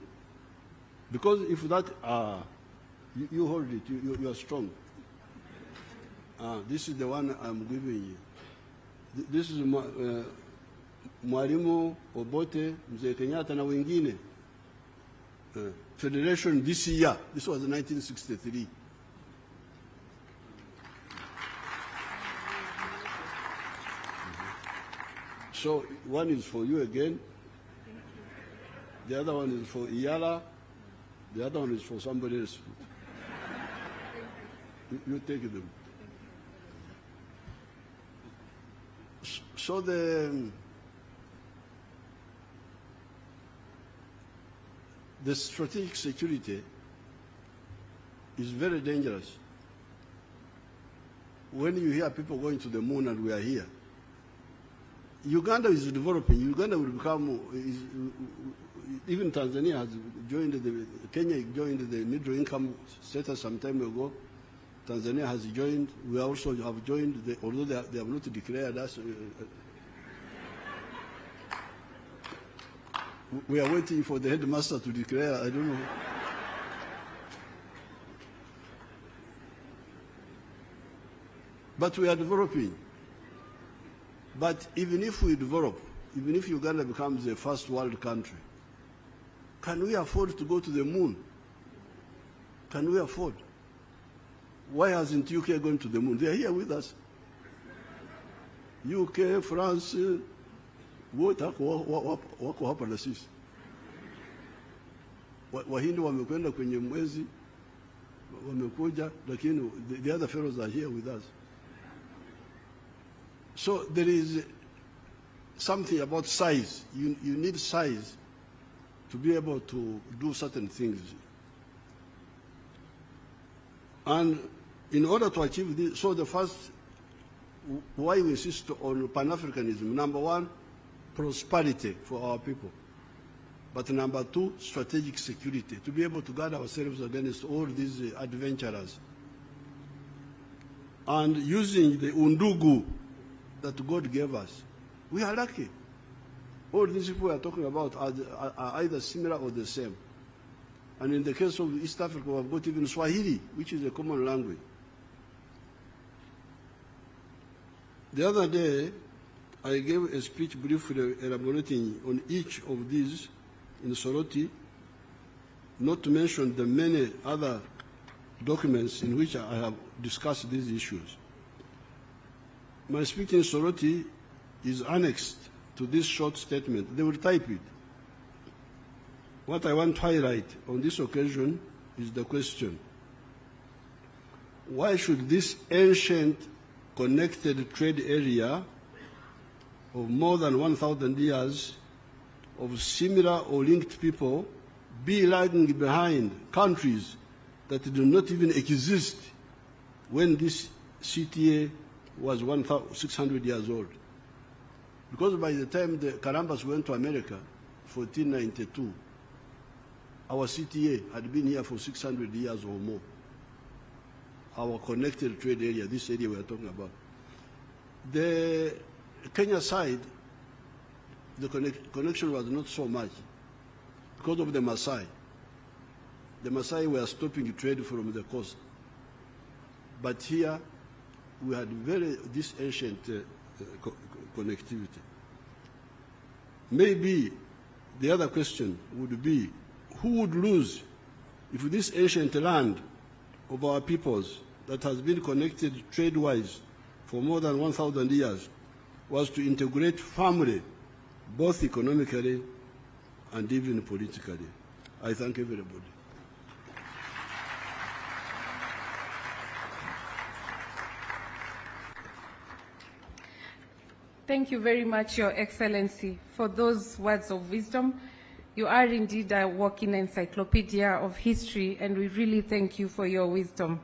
Because if that, you hold it, you are strong. This is the one I'm giving you. This is Mwalimu Obote, Mzee Kenyatta na wengine. Federation this year. This was 1963. So one is for you again. The other one is for Iyala. The other one is for somebody else. You take them. So the strategic security is very dangerous. When you hear people going to the moon and we are here, Uganda is developing. Uganda will become, even Tanzania has joined, Kenya joined the middle income status some time ago. Tanzania has joined. We also have joined, although they have not declared us. We are waiting for the headmaster to declare, I don't know. But we are developing. But even if we develop, even if Uganda becomes a first world country, can we afford to go to the moon? Can we afford? Why hasn't UK gone to the moon? They are here with us. UK, France, wote wako hapa na sisi. Wahindi wamekwenda kwenye mwezi, wamekuja, lakini the other fellows are here with us. So there is something about size. You need size to be able to do certain things. And in order to achieve this, so the first, why we insist on Pan-Africanism, number one, prosperity for our people. But number two, strategic security, to be able to guard ourselves against all these adventurers. And using the undugu that God gave us, we are lucky. All these people we are talking about are either similar or the same. And in the case of East Africa, we have got even Swahili, which is a common language. The other day, I gave a speech briefly elaborating on each of these in Soroti, not to mention the many other documents in which I have discussed these issues. My speech in Soroti is annexed to this short statement. They will type it. What I want to highlight on this occasion is the question: why should this ancient connected trade area of more than 1,000 years of similar or linked people be lagging behind countries that do not even exist when this CTA was 600 years old? Because by the time the Karambas went to America, 1492, our CTA had been here for 600 years or more. Our connected trade area, this area we are talking about. The Kenya side, the connection was not so much because of the Maasai. The Maasai were stopping trade from the coast. But here, we had this ancient connectivity. Maybe the other question would be, who would lose if this ancient land of our peoples that has been connected trade-wise for more than 1,000 years was to integrate family, both economically and even politically? I thank everybody. Thank you very much, Your Excellency, for those words of wisdom. You are indeed a walking encyclopedia of history, and we really thank you for your wisdom.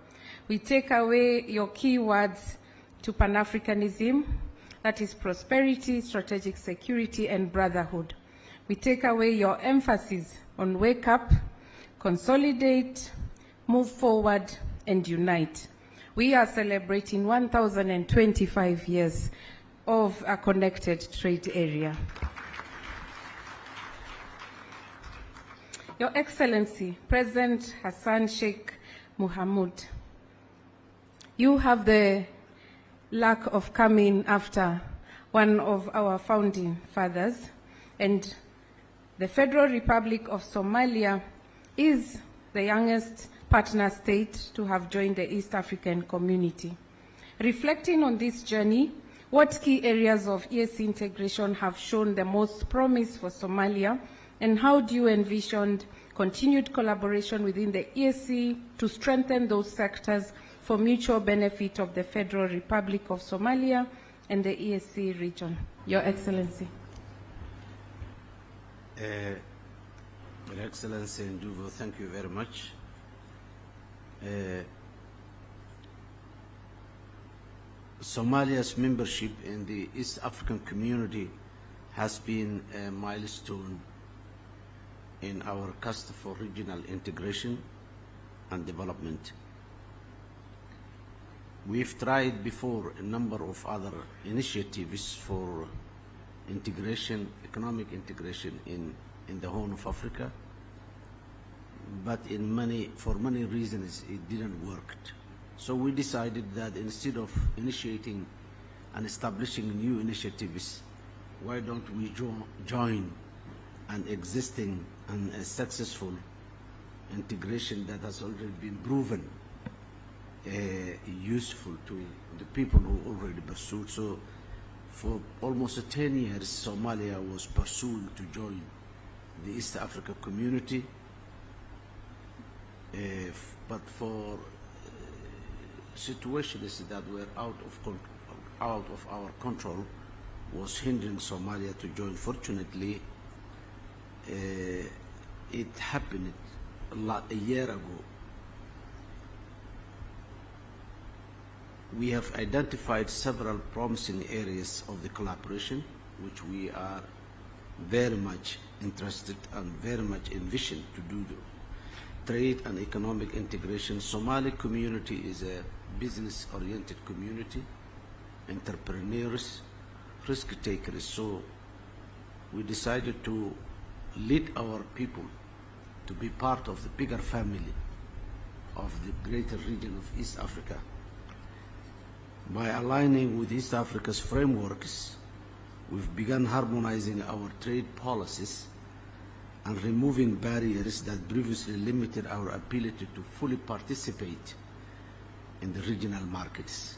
We take away your key words to Pan-Africanism, that is prosperity, strategic security, and brotherhood. We take away your emphasis on wake up, consolidate, move forward, and unite. We are celebrating 1,025 years of a connected trade area. Your Excellency, President Hassan Sheikh Mohamud, you have the luck of coming after one of our founding fathers, and the Federal Republic of Somalia is the youngest partner state to have joined the East African community. Reflecting on this journey, what key areas of EAC integration have shown the most promise for Somalia, and how do you envision continued collaboration within the EAC to strengthen those sectors for mutual benefit of the Federal Republic of Somalia and the EAC region? Your Excellency. Your Excellency Nduvu, thank you very much. Somalia's membership in the East African community has been a milestone in our quest for regional integration and development. We've tried before a number of other initiatives for integration, economic integration in the Horn of Africa, but for many reasons it didn't work. So we decided that instead of initiating and establishing new initiatives, why don't we join an existing and a successful integration that has already been proven useful to the people who already pursued. So For almost 10 years, Somalia was pursuing to join the East Africa community, but for situations that were out of our control was hindering Somalia to join. Fortunately, it happened a year ago. We have identified several promising areas of the collaboration, which we are very much interested and very much envisioned to do. Trade and economic integration. Somali community is a business-oriented community, entrepreneurs, risk takers. So we decided to lead our people to be part of the bigger family of the greater region of East Africa. By aligning with East Africa's frameworks, we've begun harmonizing our trade policies and removing barriers that previously limited our ability to fully participate in the regional markets.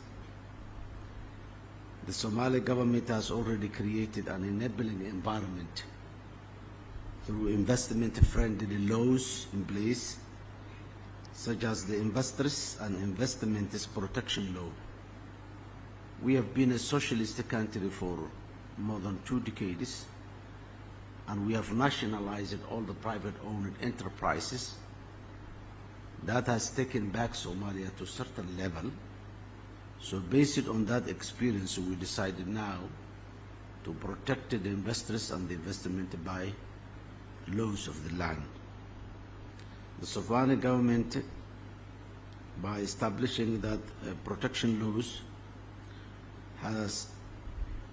The Somali government has already created an enabling environment through investment-friendly laws in place, such as the Investors and Investments Protection Law. We have been a socialist country for more than 2 decades, and we have nationalized all the private-owned enterprises. That has taken back Somalia to a certain level. So based on that experience, we decided now to protect the investors and the investment by laws of the land. The Somali government, by establishing that protection laws, has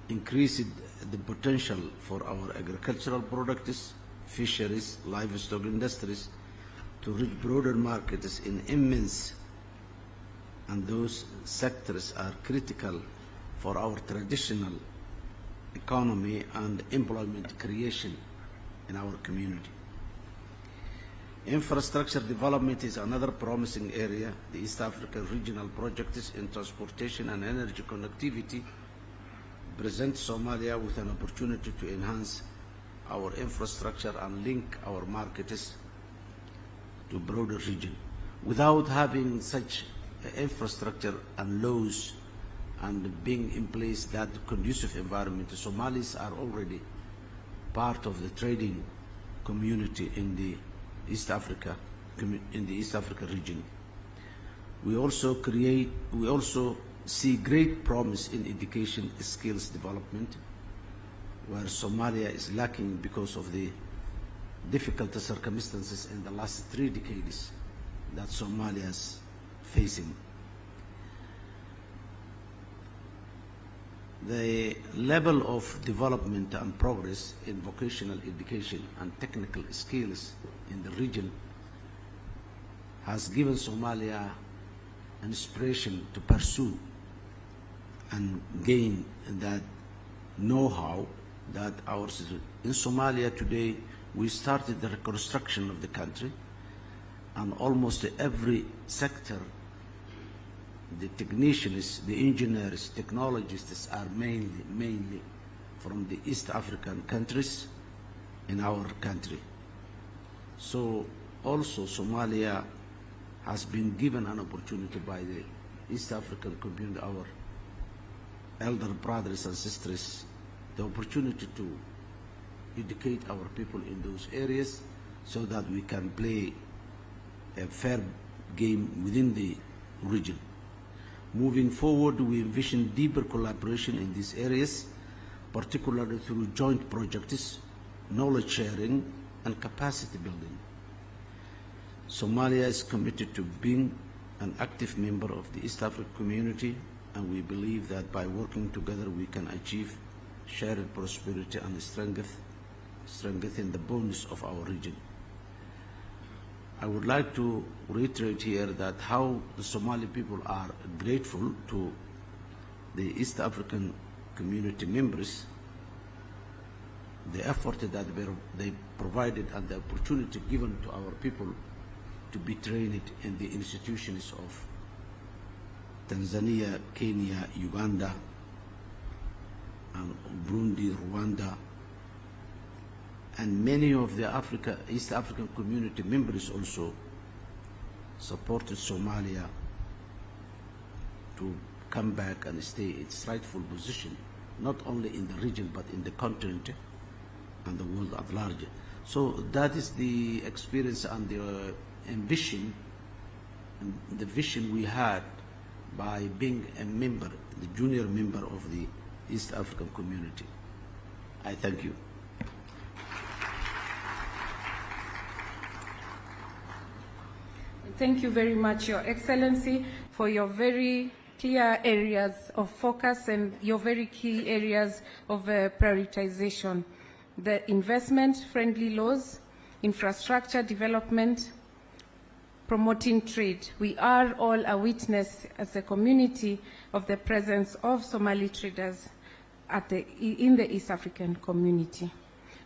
increased the potential for our agricultural products, fisheries, livestock industries to reach broader markets in immense, and those sectors are critical for our traditional economy and employment creation in our community. Infrastructure development is another promising area. The East African regional projects in transportation and energy connectivity present Somalia with an opportunity to enhance our infrastructure and link our markets to broader region. Without having such infrastructure and laws and being in place that conducive environment, the Somalis are already part of the trading community in the East Africa region. We also see great promise in education skills development, where Somalia is lacking because of the difficult circumstances in the last 3 decades that Somalia is facing. The level of development and progress in vocational education and technical skills in the region has given Somalia inspiration to pursue and gain that know-how that ours is. In Somalia today, we started the reconstruction of the country, and almost every sector, the technicians, the engineers, technologists are mainly from the East African countries in our country. So also Somalia has been given an opportunity by the East African community, our elder brothers and sisters, the opportunity to educate our people in those areas so that we can play a fair game within the region. Moving forward, we envision deeper collaboration in these areas, particularly through joint projects, knowledge sharing, and capacity building. Somalia is committed to being an active member of the East African community, and we believe that by working together we can achieve shared prosperity and strengthen the bonds of our region. I would like to reiterate here that how the Somali people are grateful to the East African community members, the effort that they provided and the opportunity given to our people to be trained in the institutions of Tanzania, Kenya, Uganda, and Burundi, Rwanda, and many of the East African community members also supported Somalia to come back and stay its rightful position, not only in the region but in the continent and the world at large. So that is the experience and the ambition and the vision we had by being a member, the junior member of the East African community. I thank you. Thank you very much, Your Excellency, for your very clear areas of focus and your very key areas of prioritization. The investment-friendly laws, infrastructure development, promoting trade. We are all a witness as a community of the presence of Somali traders in the East African community.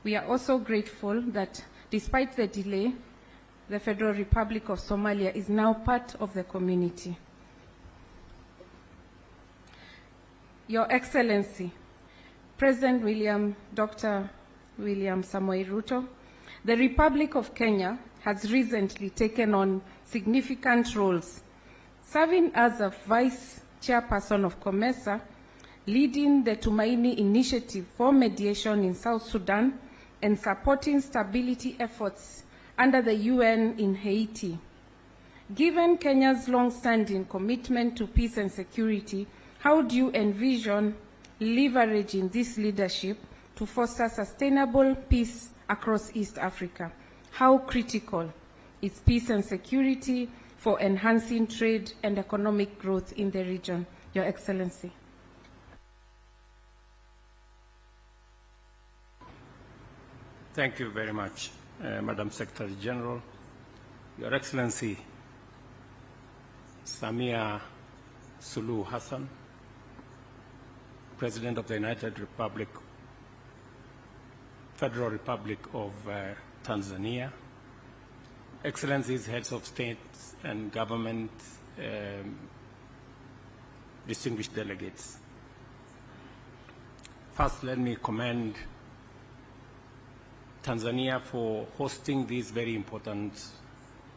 We are also grateful that despite the delay, the Federal Republic of Somalia is now part of the community. Your Excellency, President Dr. William Samoei Ruto, the Republic of Kenya has recently taken on significant roles, serving as a Vice Chairperson of COMESA, leading the Tumaini Initiative for mediation in South Sudan, and supporting stability efforts under the UN in Haiti. Given Kenya's long-standing commitment to peace and security, how do you envision leveraging this leadership to foster sustainable peace across East Africa? How critical is peace and security for enhancing trade and economic growth in the region, Your Excellency? Thank you very much, Madam Secretary General. Your Excellency, SAMIA Suluhu Hassan, President of the United Republic, Federal Republic of Tanzania, Excellencies, Heads of State and Government, distinguished delegates. First, let me commend Tanzania for hosting this very important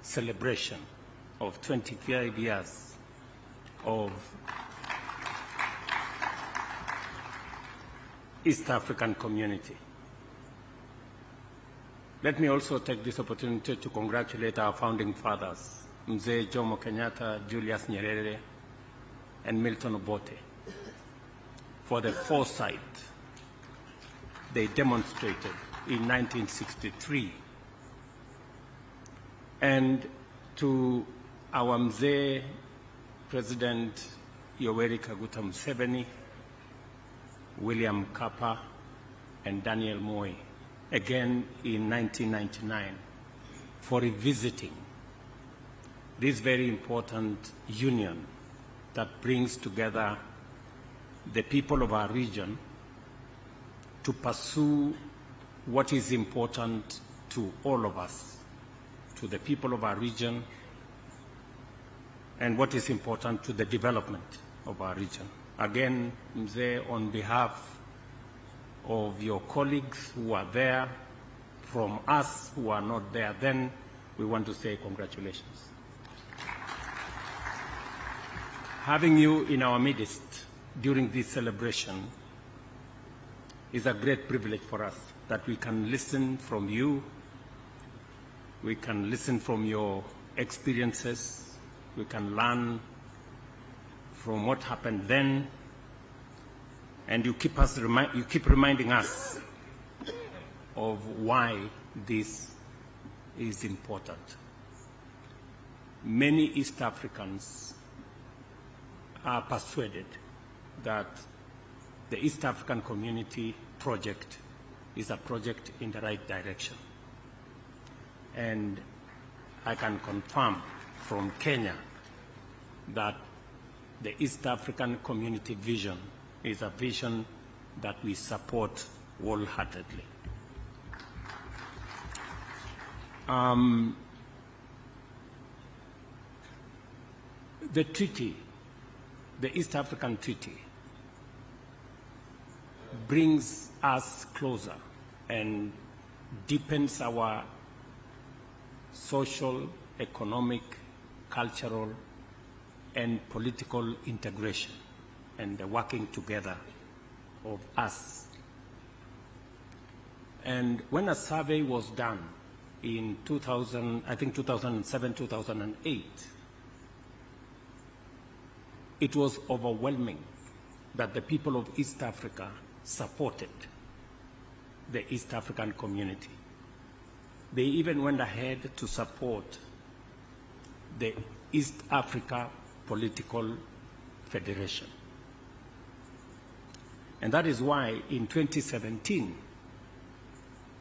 celebration of 25 years of East African community. Let me also take this opportunity to congratulate our founding fathers, Mzee Jomo Kenyatta, Julius Nyerere, and Milton Obote, for the foresight they demonstrated in 1963. And to our Mzee President Yoweri Kaguta Museveni, William Kappa, and Daniel Moi, again in 1999, for revisiting this very important union that brings together the people of our region to pursue what is important to all of us, to the people of our region, and what is important to the development of our region. Again, Mzee, on behalf of your colleagues who are there, from us who are not there then, we want to say congratulations. Having you in our midst during this celebration is a great privilege for us, that we can listen from you, we can listen from your experiences, we can learn from what happened then, and you keep reminding us of why this is important. Many East Africans are persuaded that the East African Community project is a project in the right direction. And I can confirm from Kenya that the East African Community vision is a vision that we support wholeheartedly. The treaty, the East African Treaty, brings us closer and deepens our social, economic, cultural, and political integration and the working together of us. And when a survey was done in 2007, 2008, it was overwhelming that the people of East Africa supported the East African community. They even went ahead to support the East Africa Political Federation. And that is why in 2017,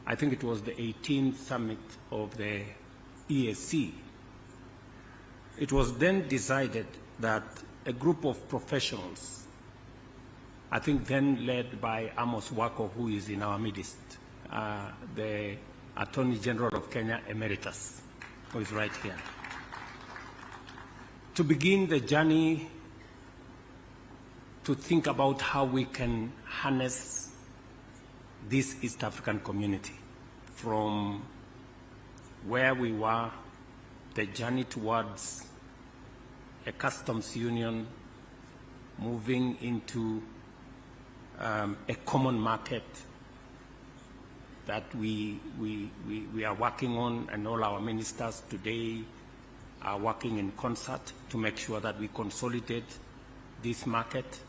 I think it was the 18th summit of the EAC, it was then decided that a group of professionals, I think then led by Amos Wako, who is in our midst, the Attorney General of Kenya Emeritus, who is right here, to begin the journey to think about how we can harness this East African community from where we were, the journey towards a customs union, moving into a common market that we are working on, and all our ministers today are working in concert to make sure that we consolidate this market,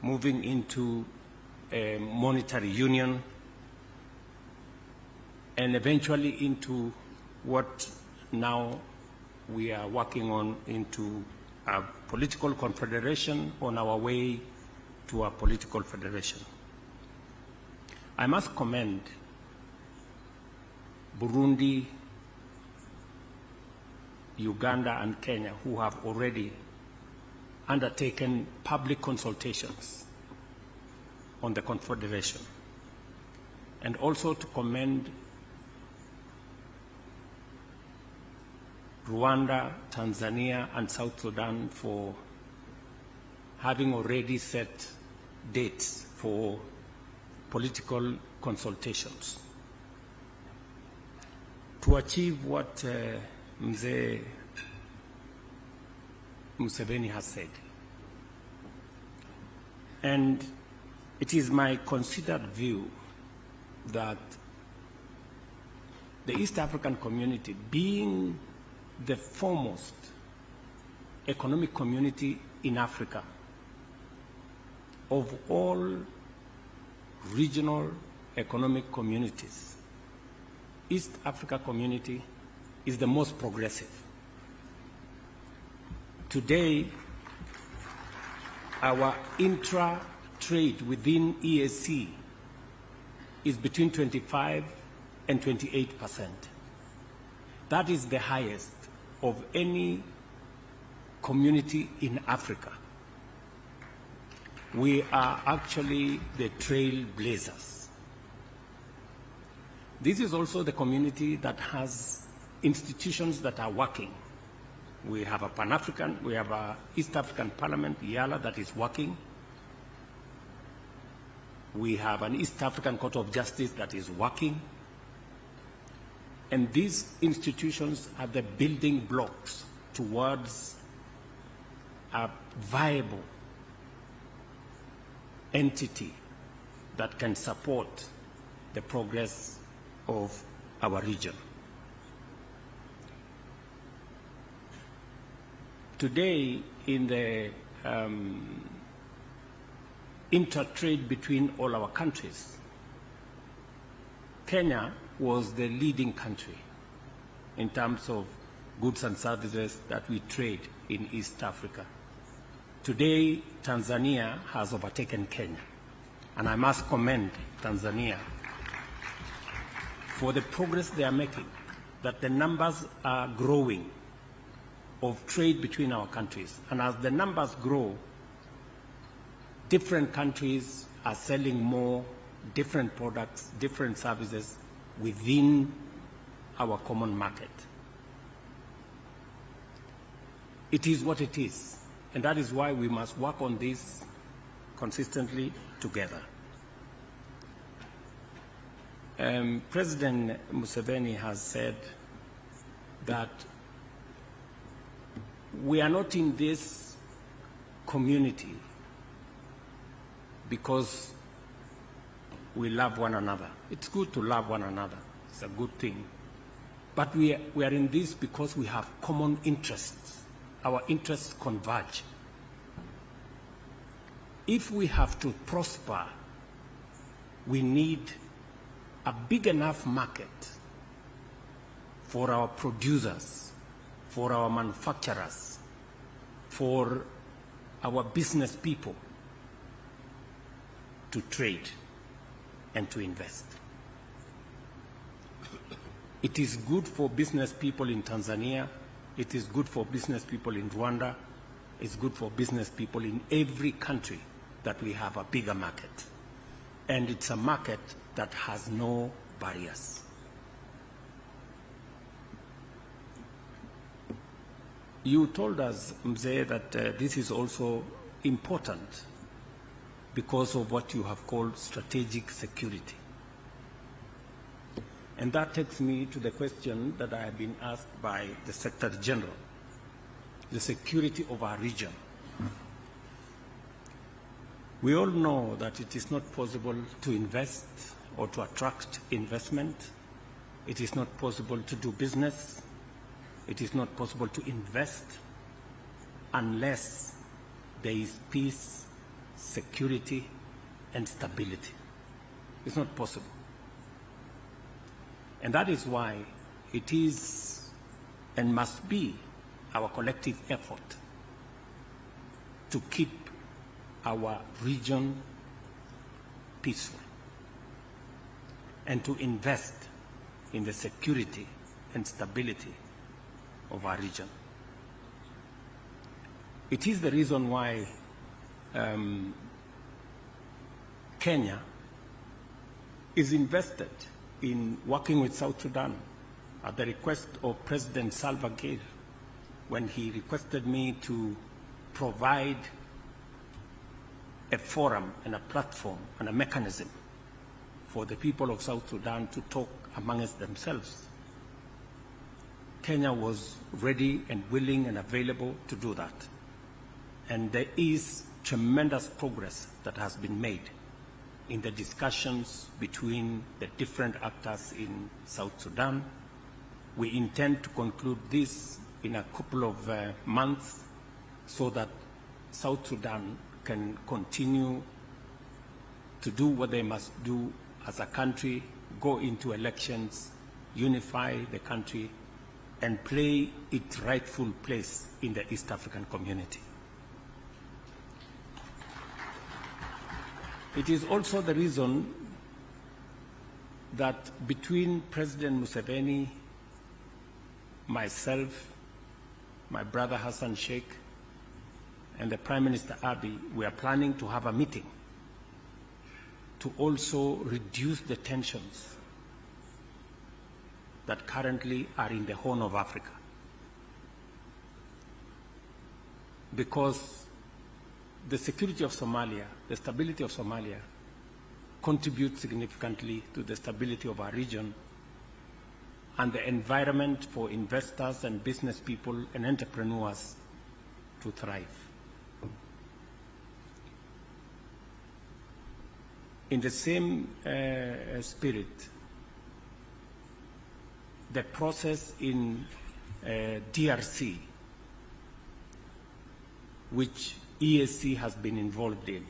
moving into a monetary union, and eventually into what now we are working on, into a political confederation on our way to a political federation. I must commend Burundi, Uganda, and Kenya, who have already undertaken public consultations on the confederation, and also to commend Rwanda, Tanzania, and South Sudan for having already set dates for political consultations to achieve what Mzee Museveni has said. And it is my considered view that the East African community, being the foremost economic community in Africa, of all regional economic communities, East Africa community is the most progressive. Today, our intra-trade within EAC is between 25 and 28%. That is the highest of any community in Africa. We are actually the trailblazers. This is also the community that has institutions that are working. We have a Pan-African, we have a East African Parliament, YALA, that is working. We have an East African Court of Justice that is working. And these institutions are the building blocks towards a viable entity that can support the progress of our region. Today, in the inter-trade between all our countries, Kenya was the leading country in terms of goods and services that we trade in East Africa. Today, Tanzania has overtaken Kenya, and I must commend Tanzania for the progress they are making, that the numbers are growing of trade between our countries. And as the numbers grow, different countries are selling more, different products, different services within our common market. It is what it is, and that is why we must work on this consistently together. President Museveni has said that we are not in this community because we love one another. It's good to love one another. It's a good thing. But we are in this because we have common interests. Our interests converge. If we have to prosper, we need a big enough market for our producers, for our manufacturers, for our business people to trade and to invest. It is good for business people in Tanzania. It is good for business people in Rwanda. It's good for business people in every country that we have a bigger market. And it's a market that has no barriers. You told us, Mzee, that this is also important because of what you have called strategic security. And that takes me to the question that I have been asked by the Secretary General, the security of our region. We all know that it is not possible to invest or to attract investment. It is not possible to do business. It is not possible to invest unless there is peace, security, and stability. It's not possible. And that is why it is and must be our collective effort to keep our region peaceful and to invest in the security and stability of our region. It is the reason why Kenya is invested in working with South Sudan at the request of President Salva Kiir when he requested me to provide a forum and a platform and a mechanism for the people of South Sudan to talk amongst themselves. Kenya was ready and willing and available to do that. And there is tremendous progress that has been made in the discussions between the different actors in South Sudan. We intend to conclude this in a couple of months so that South Sudan can continue to do what they must do as a country, go into elections, unify the country, and play its rightful place in the East African community. It is also the reason that between President Museveni, myself, my brother Hassan Sheikh, and the Prime Minister Abiy, we are planning to have a meeting to also reduce the tensions that currently are in the Horn of Africa. Because the security of Somalia, the stability of Somalia, contributes significantly to the stability of our region and the environment for investors and business people and entrepreneurs to thrive. In the same spirit, the process in DRC, which EAC has been involved in,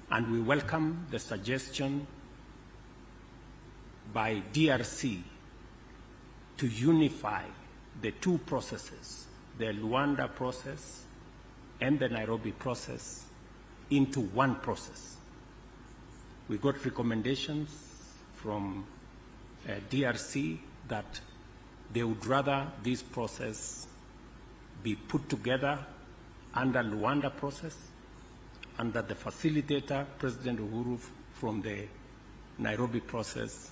and we welcome the suggestion by DRC to unify the two processes, the Luanda process and the Nairobi process, into one process. We got recommendations from DRC that they would rather this process be put together under Luanda process, and that the facilitator, President Uhuru, from the Nairobi process,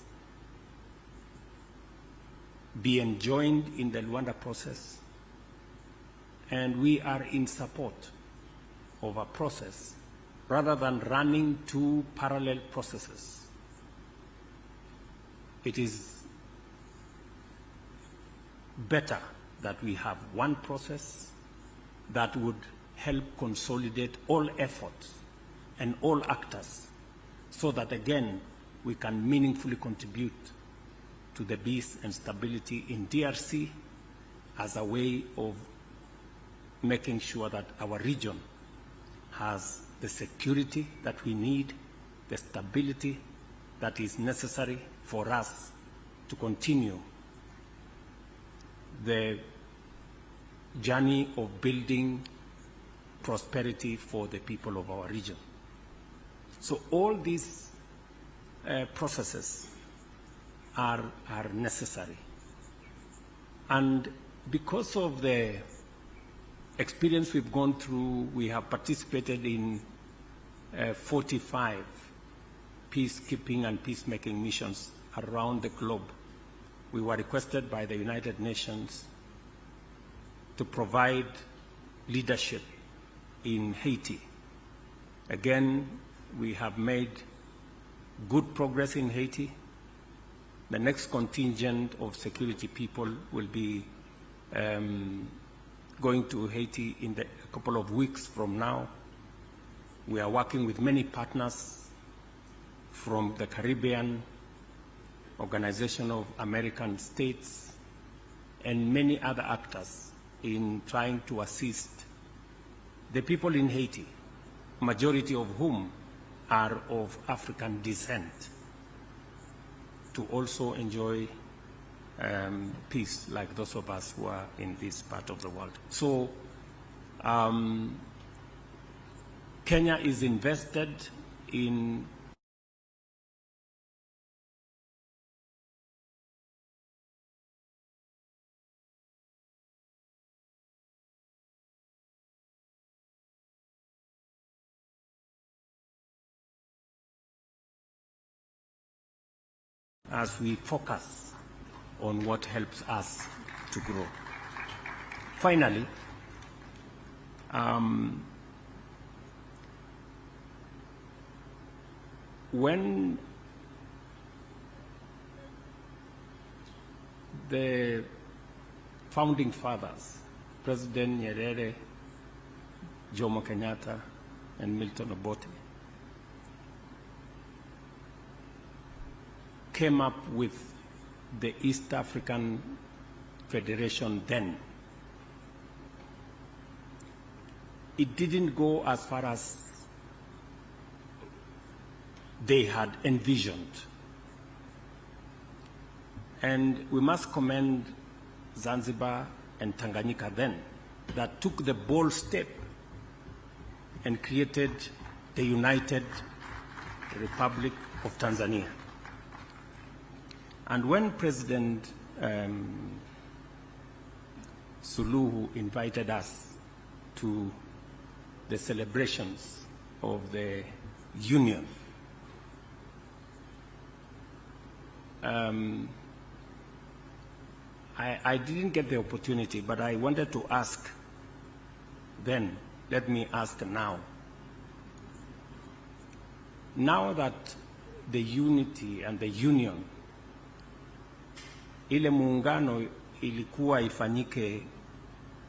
be enjoined in the Luanda process. And we are in support of a process rather than running two parallel processes, it is better that we have one process that would help consolidate all efforts and all actors so that, again, we can meaningfully contribute to the peace and stability in DRC as a way of making sure that our region has the security that we need, the stability that is necessary for us to continue the journey of building prosperity for the people of our region. So all these processes are necessary. And because of the experience we've gone through, we have participated in 45 peacekeeping and peacemaking missions around the globe. We were requested by the United Nations to provide leadership in Haiti. Again, we have made good progress in Haiti. The next contingent of security people will be going to Haiti in a couple of weeks from now. We are working with many partners from the Caribbean, Organization of American States, and many other actors in trying to assist the people in Haiti, majority of whom are of African descent, to also enjoy peace like those of us who are in this part of the world. So Kenya is invested in as we focus on what helps us to grow. Finally, when the founding fathers, President Nyerere, Jomo Kenyatta, and Milton Obote, came up with the East African Federation then, it didn't go as far as they had envisioned. And we must commend Zanzibar and Tanganyika then, that took the bold step and created the United Republic of Tanzania. And when President SULUHU invited us to the celebrations of the Union, I didn't get the opportunity, but I wanted to ask then, let me ask now. Now that the unity and the union, ile muungano ilikuwa ifanyike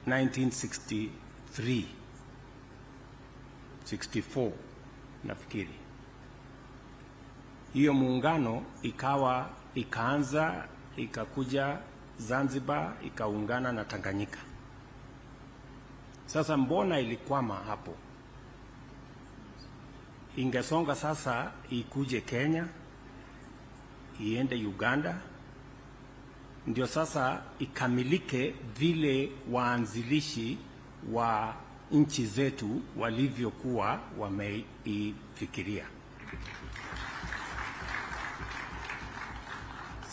1963, 64 nafikiri. Hiyo muungano ikaanza ikakuja Zanzibar ikaungana na Tanganyika. Sasa mbona ilikwama hapo? Ingesonga sasa ikuje Kenya, iende Uganda, ndio sasa ikamilike vile waanzilishi wa nchi zetu walivyokuwa wameifikiria.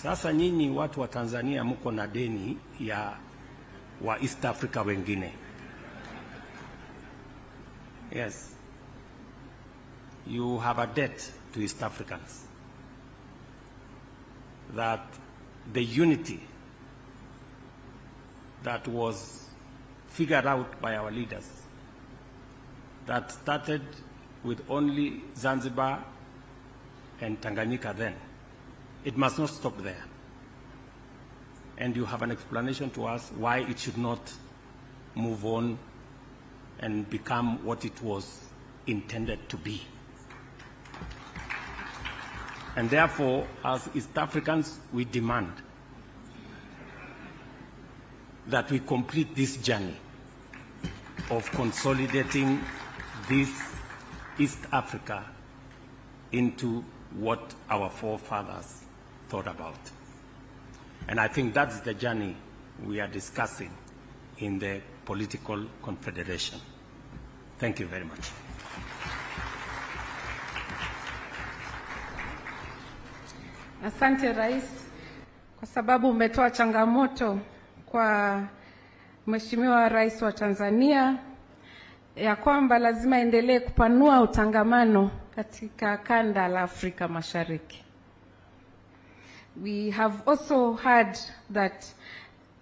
Sasa nyinyi watu wa Tanzania mko na deni ya wa East Africa wengine. Yes. You have a debt to East Africans. That the unity that was figured out by our leaders, that started with only Zanzibar and Tanganyika then. It must not stop there. And you have an explanation to us why it should not move on and become what it was intended to be. And therefore, as East Africans, we demand that we complete this journey of consolidating this East Africa into what our forefathers thought about. And I think that's the journey we are discussing in the political confederation. Thank you very much. Asante Rais, kwa sababu umetoa changamoto kwa Mheshimiwa Rais wa Tanzania ya kwamba lazima endelee kupanua utangamano katika kanda la Afrika Mashariki. We have also heard that,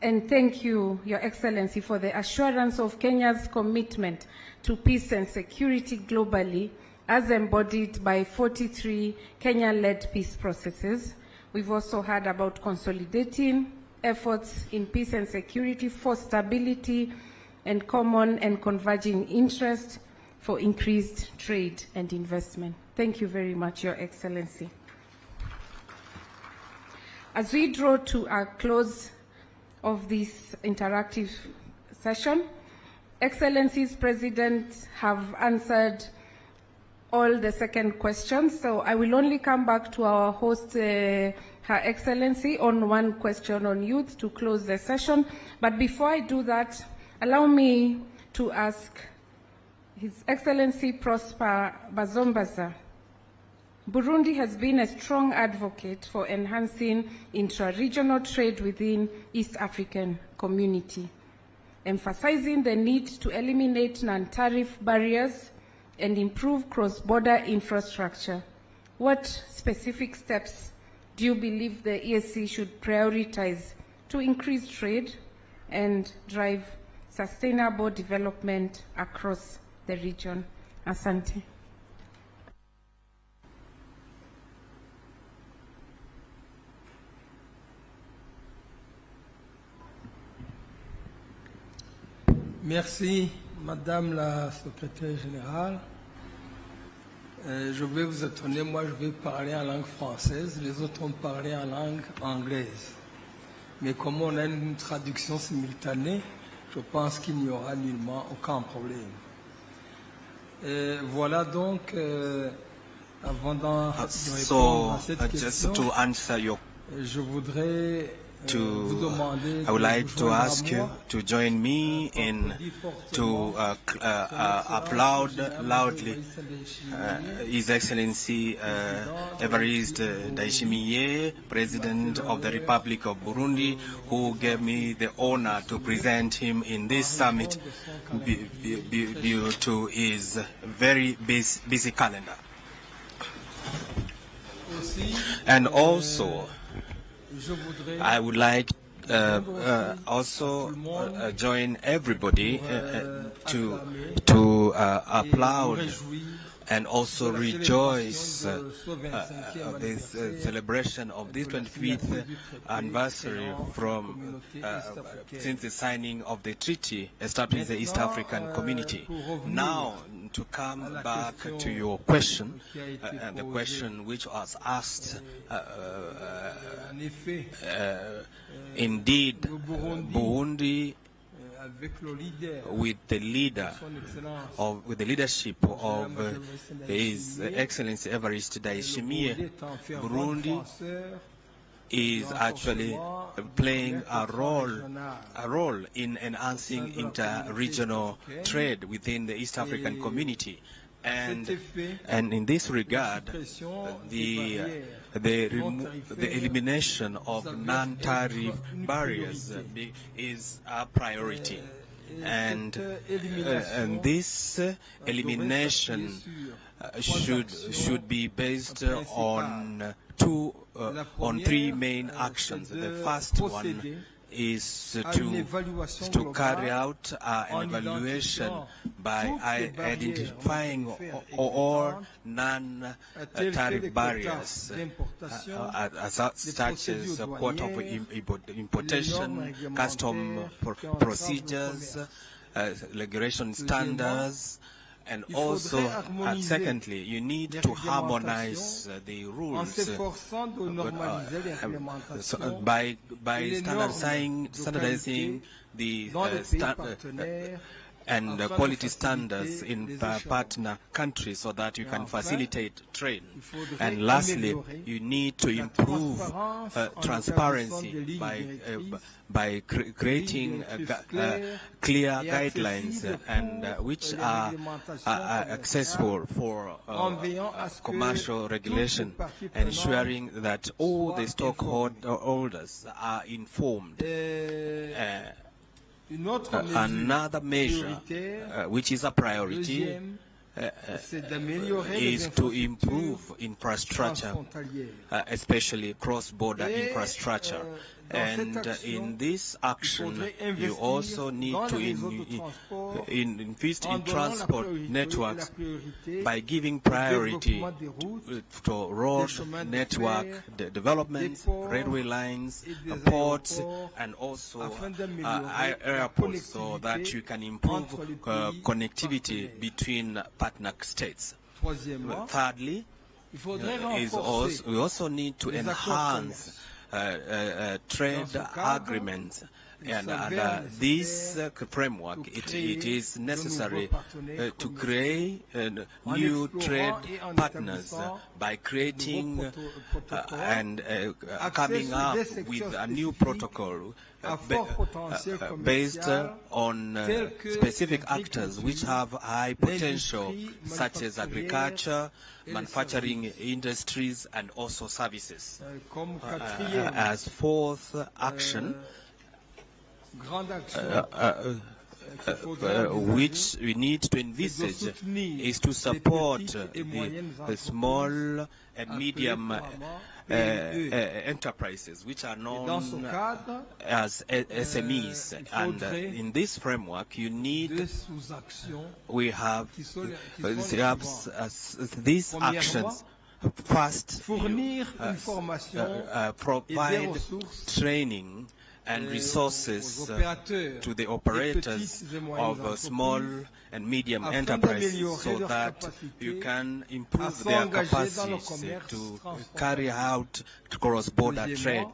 and thank you, Your Excellency, for the assurance of Kenya's commitment to peace and security globally as embodied by 43 Kenya-led peace processes. We've also heard about consolidating efforts in peace and security for stability and common and converging interest for increased trade and investment. Thank you very much, Your Excellency. As we draw to a close of this interactive session, Excellencies, President have answered all the second questions, so I will only come back to our host, Her Excellency, on one question on youth to close the session. But before I do that, allow me to ask His Excellency Prosper Bazombaza. Burundi has been a strong advocate for enhancing intra-regional trade within East African community, emphasizing the need to eliminate non-tariff barriers and improve cross-border infrastructure. What specific steps do you believe the EAC should prioritize to increase trade and drive sustainable development across the region? Asante. Merci, Madame la Secrétaire Générale. Je vais vous étonner, moi je vais parler en langue française, les autres vont parler en langue anglaise. Mais comme on a une traduction simultanée, je pense qu'il n'y aura nullement aucun problème. Voilà donc, avant de répondre à cette question, just to answer your je voudrais I would like to ask you to join me in to applaud loudly His Excellency Evariste Ndayishimiye, President of the Republic of Burundi, who gave me the honor to present him in this summit due to his very busy calendar. And also, I would like also join everybody to applaud and also rejoice this celebration of this 25th anniversary from since the signing of the treaty establishing the East African Community. Now, to come back to your question, the question which was asked, indeed, Burundi, with the leadership of His Excellency Evariste Ndayishimiye, Burundi is actually playing a role in enhancing inter-regional trade within the East African community. And in this regard, the elimination of non-tariff barriers is a priority. And this elimination should be based on three main actions. The first one is to carry out an evaluation by identifying all non-tariff barriers, such as quota of importation, custom procedures, regulation standards, and also, secondly, you need to harmonize the rules by standardizing the and quality standards in partner countries so that you can facilitate trade. And lastly, you need to improve transparency by creating clear guidelines and which are accessible for commercial regulation, ensuring that all the stockholders are informed. Another measure, which is a priority, is to improve infrastructure, especially cross-border infrastructure. And in this action, you also need to invest in transport networks by giving priority to road network development, railway lines, ports, and also airports, so that you can improve connectivity between partner states. Thirdly, we also need to enhance trade agreements, and this framework, it is necessary to create new trade partners by creating and coming up with a new protocol based on specific actors which have high potential, such as agriculture, manufacturing industries, and also services. As fourth action, which we need to envisage, is to support the small and medium enterprises, which are known as SMEs. And in this framework, you need, we have these actions. First, provide training and resources to the operators of small and medium enterprises, so that you can improve their capacities to carry out cross-border trade.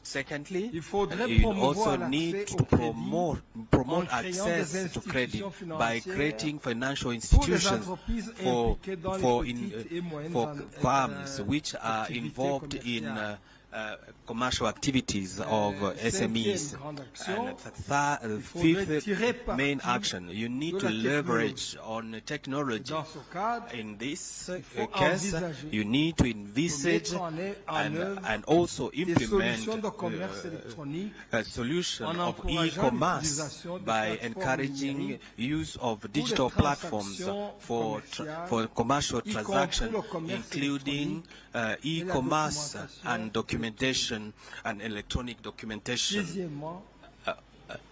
Secondly, you also need to promote access to credit by creating financial institutions for firms which are involved in commercial activities of SMEs. And fifth main action, you need to leverage on technology. In this case, you need to envisage and also implement a solution of e-commerce by encouraging use of digital platforms for commercial transactions, including e-commerce and documentation and electronic documentation.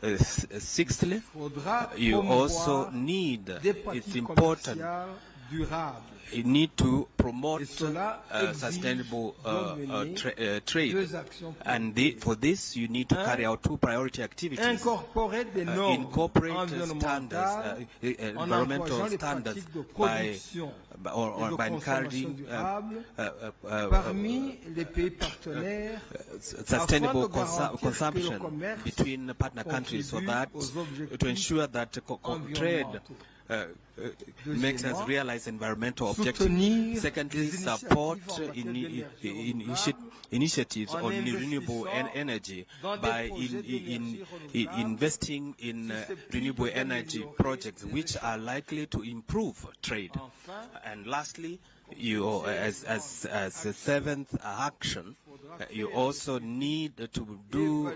Sixthly, you also need, it's important, you need to promote sustainable trade, and for this you need to carry out two priority activities: incorporate standards, environmental standards, by encouraging sustainable consumption between partner countries, so that to ensure that trade makes us realize environmental objectives. Secondly, support initiatives on renewable energy by investing in renewable energy projects which are likely to improve trade. And lastly, you, as a seventh action, you also need to do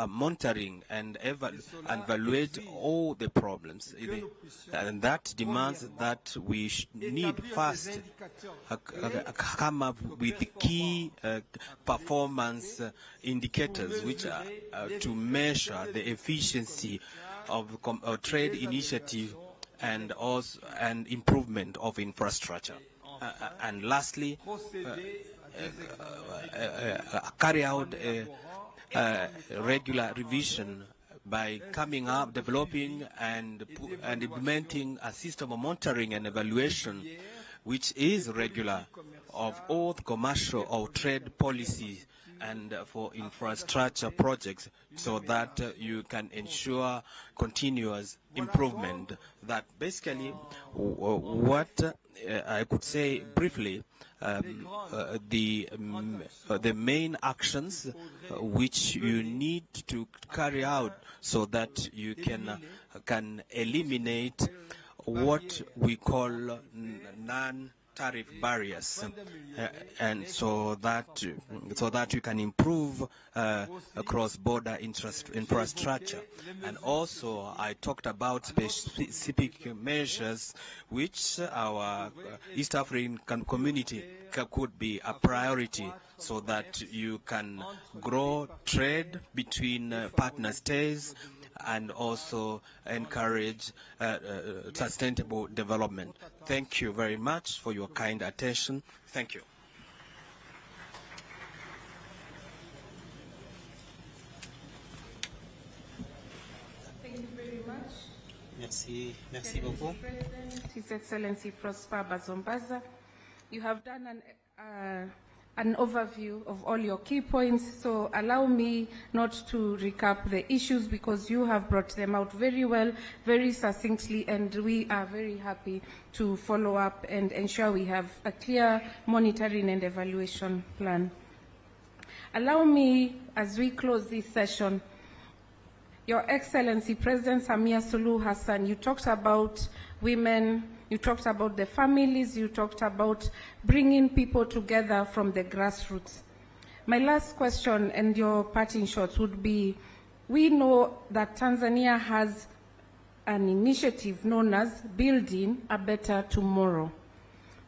monitoring and evaluate all the problems. And that demands that we need first come up with the key performance indicators which are to measure the efficiency of trade initiative and improvement of infrastructure. And lastly, carry out a regular revision by coming up, developing and implementing a system of monitoring and evaluation which is regular of all the commercial or trade policies and for infrastructure projects, so that you can ensure continuous improvement. That basically what I could say briefly, the main actions which you need to carry out so that you can eliminate what we call non-tariff barriers, and so that you can improve cross-border infrastructure. And also, I talked about specific measures which our East African community could be a priority, so that you can grow trade between partner states and also encourage sustainable development. Thank you very much for your kind attention. Thank you. Thank you very much. Merci beaucoup. His Excellency Prosper Bazombaza, you have done an overview of all your key points, so allow me not to recap the issues because you have brought them out very well, very succinctly, and we are very happy to follow up and ensure we have a clear monitoring and evaluation plan. Allow me, as we close this session, Your Excellency, President SAMIA Suluhu Hassan, you talked about women, you talked about the families, you talked about bringing people together from the grassroots. My last question and your parting shots would be, we know that Tanzania has an initiative known as Building a Better Tomorrow.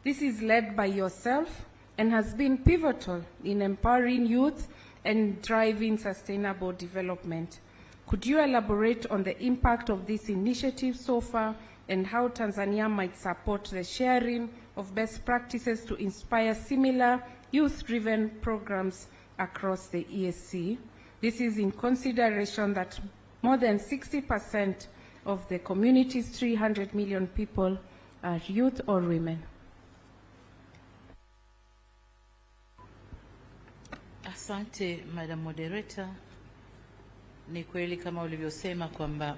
This is led by yourself and has been pivotal in empowering youth and driving sustainable development. Could you elaborate on the impact of this initiative so far and how Tanzania might support the sharing of best practices to inspire similar youth-driven programs across the EAC? This is in consideration that more than 60% of the community's 300 million people are youth or women. Asante, Madam Moderator. Ni kweli kama ulivyosema kwamba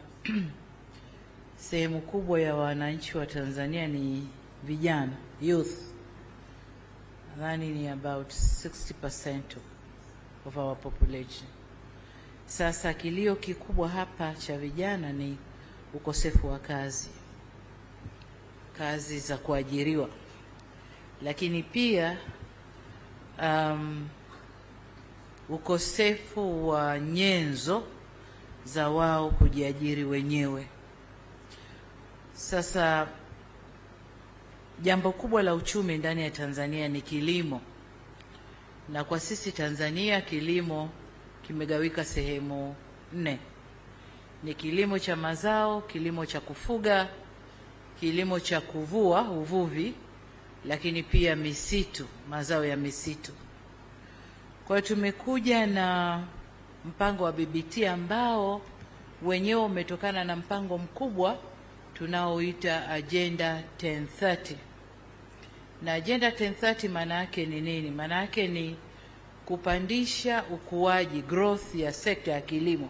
sehemu kubwa ya wananchi wa Tanzania ni vijana, youth. Nadhani ni about 60% of our population. Sasa kilio kikubwa hapa cha vijana ni ukosefu wa kazi za kuajiriwa, lakini pia ukosefu wa nyenzo za wao kujiajiri wenyewe. Sasa jambo kubwa la uchumi ndani ya Tanzania ni kilimo, na kwa sisi Tanzania kilimo kimegawika sehemu 4. Ni kilimo cha mazao, kilimo cha kufuga, kilimo cha kuvua, uvuvi, lakini pia misitu, mazao ya misitu. Kwa tumekuja na mpango wa BBT ambao wenyewe umetokana na mpango mkubwa tunaoita Agenda 1030. Na Agenda 1030 maana yake ni nini? Maana yake ni kupandisha ukuaji, growth ya sekta ya kilimo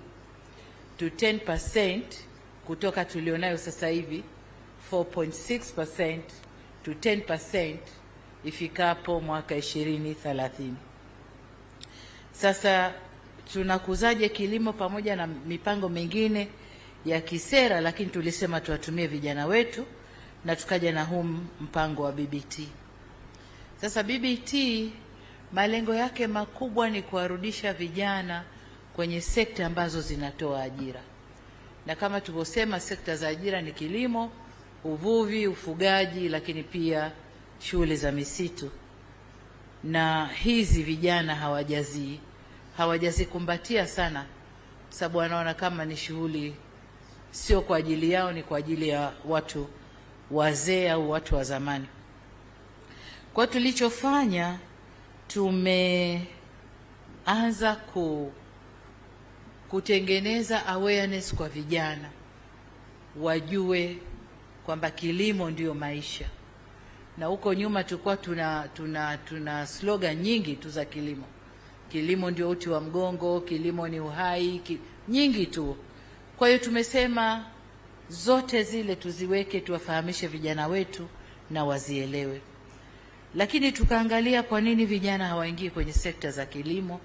to 10% kutoka tulionayo sasa hivi 4.6% to 10% ifikapo mwaka 2030. Sasa tunakuzaje kilimo pamoja na mipango mingine ya kisera, lakini tulisema tuwatumie vijana wetu na tukaja na huu mpango wa BBT. Sasa BBT malengo yake makubwa ni kuwarudisha vijana kwenye sekta ambazo zinatoa ajira, na kama tulivyosema, sekta za ajira ni kilimo, uvuvi, ufugaji, lakini pia shughuli za misitu. Na hizi vijana hawajazikumbatia sana, sababu wanaona kama ni shughuli sio kwa ajili yao, ni kwa ajili ya watu wazee au watu wa zamani. Kwa tulichofanya, tumeanza kutengeneza awareness kwa vijana, wajue kwamba kilimo ndio maisha. Na huko nyuma tulikuwa tuna slogan nyingi tu za kilimo. Kilimo ndio uti wa mgongo, kilimo ni uhai, nyingi tu. Kwa hiyo tumesema zote zile tuziweke, tuwafahamishe vijana wetu na wazielewe. Lakini tukaangalia kwa nini vijana hawaingii kwenye sekta za kilimo.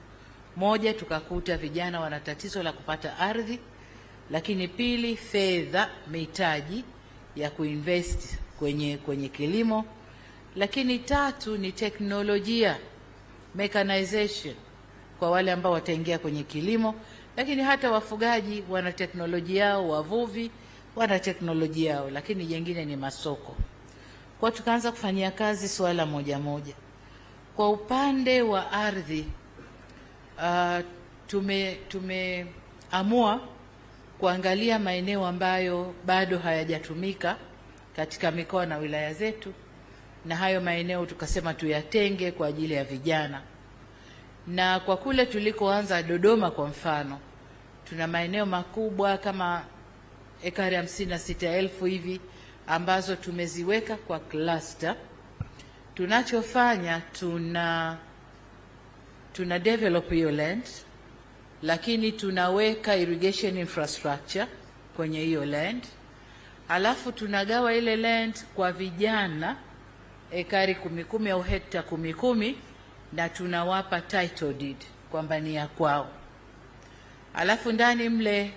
Moja, tukakuta vijana wana tatizo la kupata ardhi, lakini pili, fedha, mitaji ya kuinvest kwenye kilimo, lakini tatu ni teknolojia, mechanization kwa wale ambao wataingia kwenye kilimo, lakini hata wafugaji wana teknolojia yao, wavuvi wana teknolojia yao, lakini jingine ni masoko. Kwa tukaanza kufanyia kazi swala moja moja. Kwa upande wa ardhi, tumeamua kuangalia maeneo ambayo bado hayajatumika katika mikoa na wilaya zetu, na hayo maeneo tukasema tuyatenge kwa ajili ya vijana. Na kwa kule tulikoanza Dodoma kwa mfano, tuna maeneo makubwa kama ekari 56,000 hivi ambazo tumeziweka kwa cluster. Tunachofanya, tuna develop hiyo land, lakini tunaweka irrigation infrastructure kwenye hiyo land. Alafu tunagawa ile land kwa vijana ekari 10 au hekta 10, na tunawapa title deed kwamba ni ya kwao. Alafu ndani mle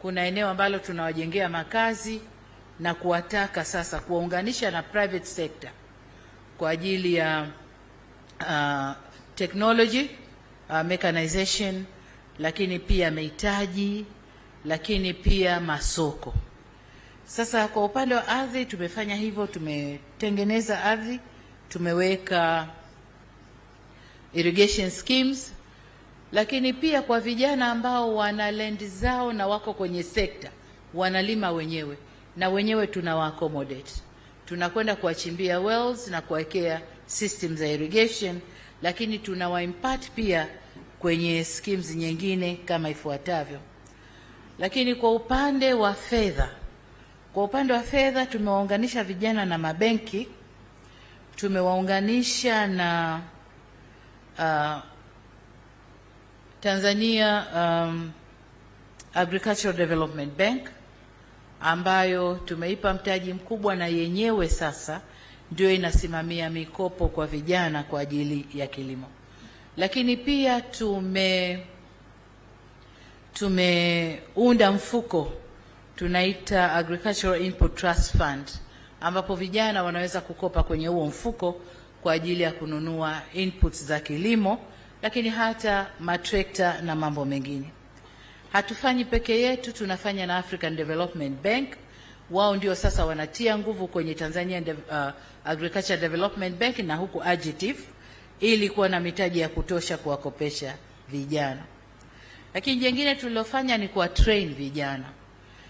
kuna eneo ambalo tunawajengea makazi na kuwataka sasa kuwaunganisha na private sector kwa ajili ya technology, mechanization, lakini pia mitaji, lakini pia masoko. Sasa kwa upande wa ardhi tumefanya hivyo, tumetengeneza ardhi, tumeweka irrigation schemes, lakini pia kwa vijana ambao wana land zao na wako kwenye sekta, wanalima wenyewe, na wenyewe tunawa accommodate. Tunakwenda kuwachimbia wells na kuwekea systems za irrigation, lakini tunawa impart pia kwenye schemes nyingine kama ifuatavyo. Lakini kwa upande wa fedha, tumewaunganisha vijana na mabenki, tumewaunganisha na Tanzania Agricultural Development Bank, ambayo tumeipa mtaji mkubwa, na yenyewe sasa ndio inasimamia mikopo kwa vijana kwa ajili ya kilimo. Lakini pia tumeunda mfuko tunaita Agricultural Input Trust Fund, ambapo vijana wanaweza kukopa kwenye huo mfuko kwa ajili ya kununua inputs za kilimo, lakini hata matrekta na mambo mengine. Hatufanyi peke yetu, tunafanya na African Development Bank. Wao ndio sasa wanatia nguvu kwenye Tanzania Agriculture Development Bank na huku AGTIF, ili kuwa na mitaji ya kutosha kuwakopesha vijana. Lakini jingine tulilofanya ni kuwa train vijana.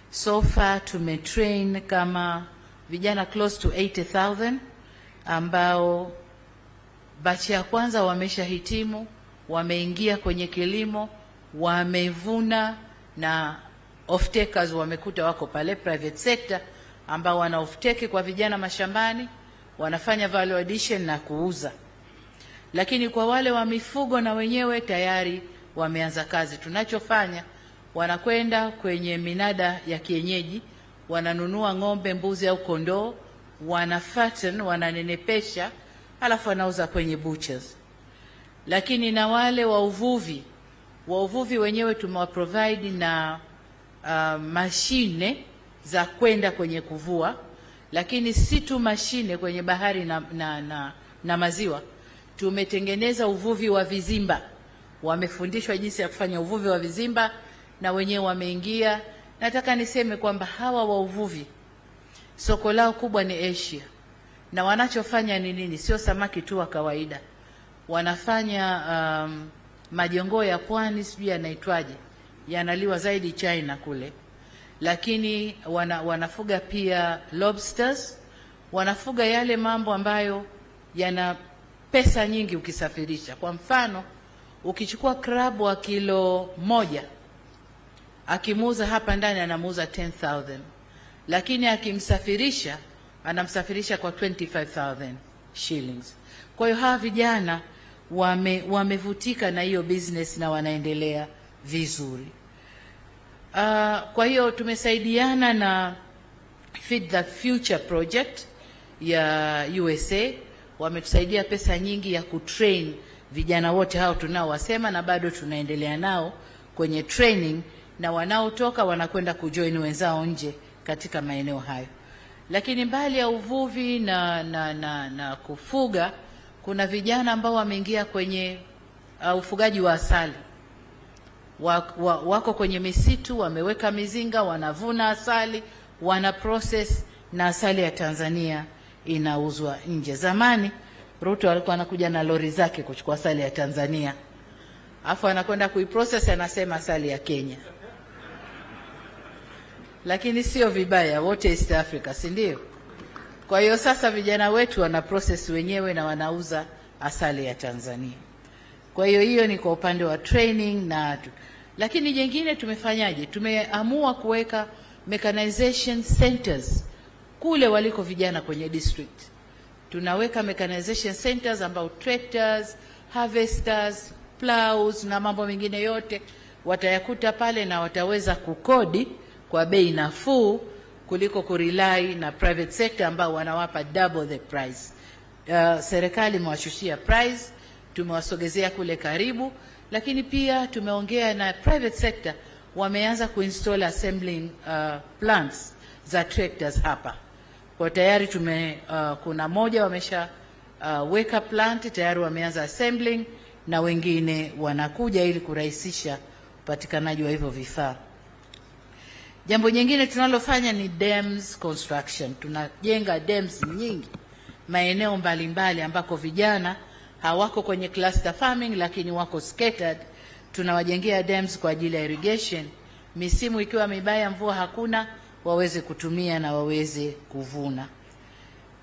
So far tumetrain kama vijana close to 80,000 ambao batch ya kwanza wameshahitimu, wameingia kwenye kilimo, wamevuna, na off-takers wamekuta wako pale private sector ambao wana off-take kwa vijana mashambani, wanafanya value addition na kuuza. Lakini kwa wale wa mifugo na wenyewe tayari wameanza kazi. Tunachofanya, wanakwenda kwenye minada ya kienyeji, wananunua ng'ombe, mbuzi au kondoo, wanafatten, wananenepesha, alafu wanauza kwenye butchers. Lakini na wale wa uvuvi wenyewe tumewaprovide na mashine za kwenda kwenye kuvua, lakini si tu mashine kwenye bahari na maziwa. Tumetengeneza uvuvi wa vizimba wamefundishwa jinsi ya kufanya uvuvi wa vizimba na wenyewe wameingia. Nataka niseme kwamba hawa wa uvuvi soko lao kubwa ni Asia, na wanachofanya ni nini? Sio samaki tu wa kawaida, wanafanya majongoo ya pwani, sijui yanaitwaje, yanaliwa zaidi China kule, lakini wanafuga pia lobsters, wanafuga yale mambo ambayo yana pesa nyingi ukisafirisha. Kwa mfano, ukichukua crab wa kilo 1 akimuuza hapa ndani anamuuza 10,000, lakini akimsafirisha anamsafirisha kwa 25,000 shillings. Kwa hiyo hawa vijana wamevutika na hiyo business na wanaendelea vizuri. Kwa hiyo tumesaidiana na Feed the Future project ya USA, wametusaidia pesa nyingi ya kutrain vijana wote hao tunaowasema, na bado tunaendelea nao kwenye training, na wanaotoka wanakwenda kujoin wenzao nje katika maeneo hayo. Lakini mbali ya uvuvi na kufuga, kuna vijana ambao wameingia kwenye ufugaji wa asali. Wako kwenye misitu, wameweka mizinga, wanavuna asali, wana process, na asali ya Tanzania inauzwa nje. Zamani RUTO alikuwa anakuja na lori zake kuchukua asali ya Tanzania, afu anakwenda kuiprocess, anasema asali ya Kenya. Lakini sio vibaya, wote East Africa, si ndio? Kwa hiyo sasa vijana wetu wana process wenyewe na wanauza asali ya Tanzania. Kwa hiyo hiyo ni kwa upande wa training lakini jengine tumefanyaje? Tumeamua kuweka mechanization centers kule waliko vijana kwenye district. Tunaweka mechanization centers ambao tractors, harvesters, plows na mambo mengine yote watayakuta pale, na wataweza kukodi kwa bei nafuu kuliko kurely na private sector ambao wanawapa double the price. Serikali imewashushia price, tumewasogezea kule karibu, lakini pia tumeongea na private sector, wameanza kuinstall assembling plants za tractors hapa. Kwa tayari kuna moja wamesha weka plant tayari, wameanza assembling, na wengine wanakuja ili kurahisisha upatikanaji wa hivyo vifaa. Jambo jingine tunalofanya ni dams construction. Tunajenga dams nyingi maeneo mbalimbali ambako vijana hawako kwenye cluster farming lakini wako scattered. Tunawajengea dams kwa ajili ya irrigation, misimu ikiwa mibaya, mvua hakuna, waweze kutumia na waweze kuvuna.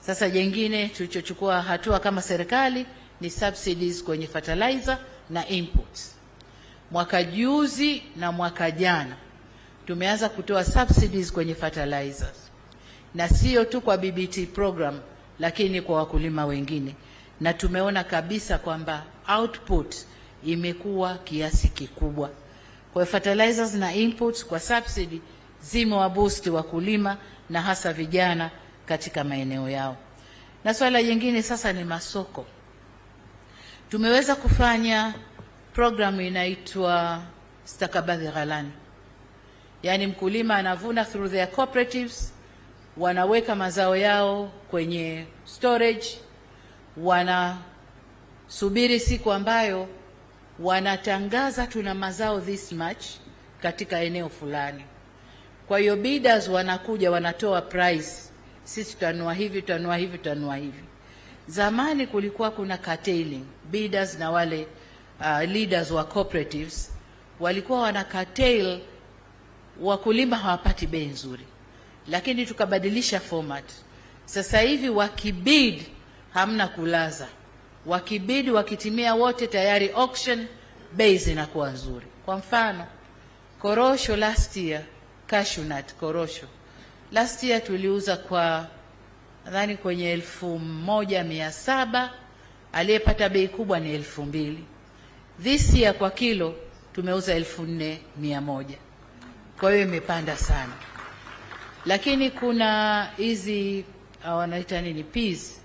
Sasa jengine tulichochukua hatua kama serikali ni subsidies kwenye fertilizer na inputs. Mwaka juzi na mwaka jana tumeanza kutoa subsidies kwenye fertilizers, na sio tu kwa BBT program lakini kwa wakulima wengine, na tumeona kabisa kwamba output imekuwa kiasi kikubwa. Kwa fertilizers na inputs kwa subsidy zimewaboost wakulima na hasa vijana katika maeneo yao. Na swala jingine sasa ni masoko. Tumeweza kufanya program inaitwa stakabadhi ghalani. Yaani mkulima anavuna through their cooperatives, wanaweka mazao yao kwenye storage, wanasubiri siku ambayo wanatangaza tuna mazao this much katika eneo fulani. Kwa hiyo bidders wanakuja wanatoa price, sisi tutanua hivi, tutanua hivi, tutanua hivi. Zamani kulikuwa kuna curtailing, bidders na wale leaders wa cooperatives walikuwa wana curtail, wakulima hawapati bei nzuri, lakini tukabadilisha format. Sasa hivi wakibid hamna kulaza, wakibid wakitimia wote tayari auction, bei zinakuwa nzuri. Kwa mfano korosho last year, cashew nut korosho last year tuliuza kwa nadhani kwenye 1,700, aliyepata bei kubwa ni 2,000. This year kwa kilo tumeuza 4,100. Kwa hiyo imepanda sana. Lakini kuna hizi wanaita nini, peas,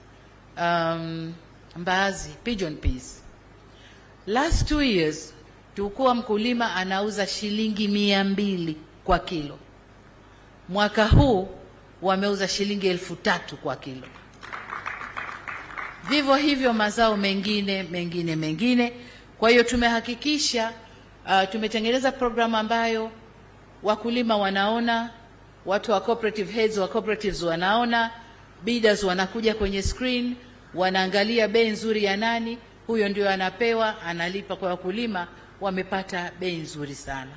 mbaazi, pigeon peas. Last 2 years tulikuwa mkulima anauza shilingi 200 kwa kilo. Mwaka huu wameuza shilingi 3,000 kwa kilo. Vivyo hivyo mazao mengine. Kwa hiyo tumehakikisha tumetengeneza programu ambayo wakulima wanaona, watu wa cooperative heads wa cooperatives wanaona, bidders wanakuja kwenye screen, wanaangalia bei nzuri ya nani, huyo ndio anapewa, analipa. Kwa wakulima wamepata bei nzuri sana.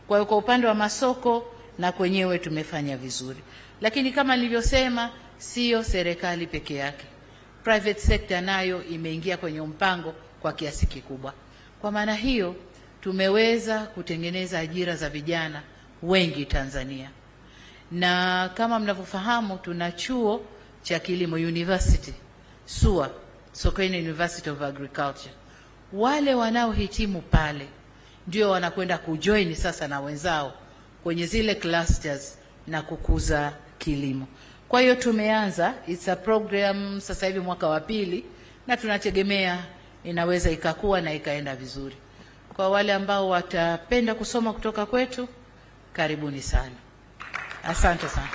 Kwa hiyo kwa upande wa masoko na kwenyewe tumefanya vizuri. Lakini kama nilivyosema, sio serikali peke yake. Private sector nayo imeingia kwenye mpango kwa kiasi kikubwa. Kwa maana hiyo tumeweza kutengeneza ajira za vijana wengi Tanzania. Na kama mnavyofahamu, tuna chuo cha kilimo university, SUA, Sokoine University of Agriculture. Wale wanaohitimu pale ndio wanakwenda kujoin sasa na wenzao kwenye zile clusters na kukuza kilimo. Kwa hiyo tumeanza, it's a program sasa hivi mwaka wa pili, na tunategemea inaweza ikakua na ikaenda vizuri. Kwa wale ambao watapenda kusoma kutoka kwetu, karibuni sana. Asante sana.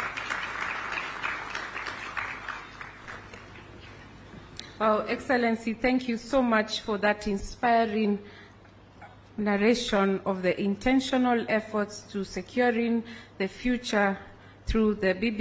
Excellency, thank you so much for that inspiring narration of the intentional efforts to securing the future through the BB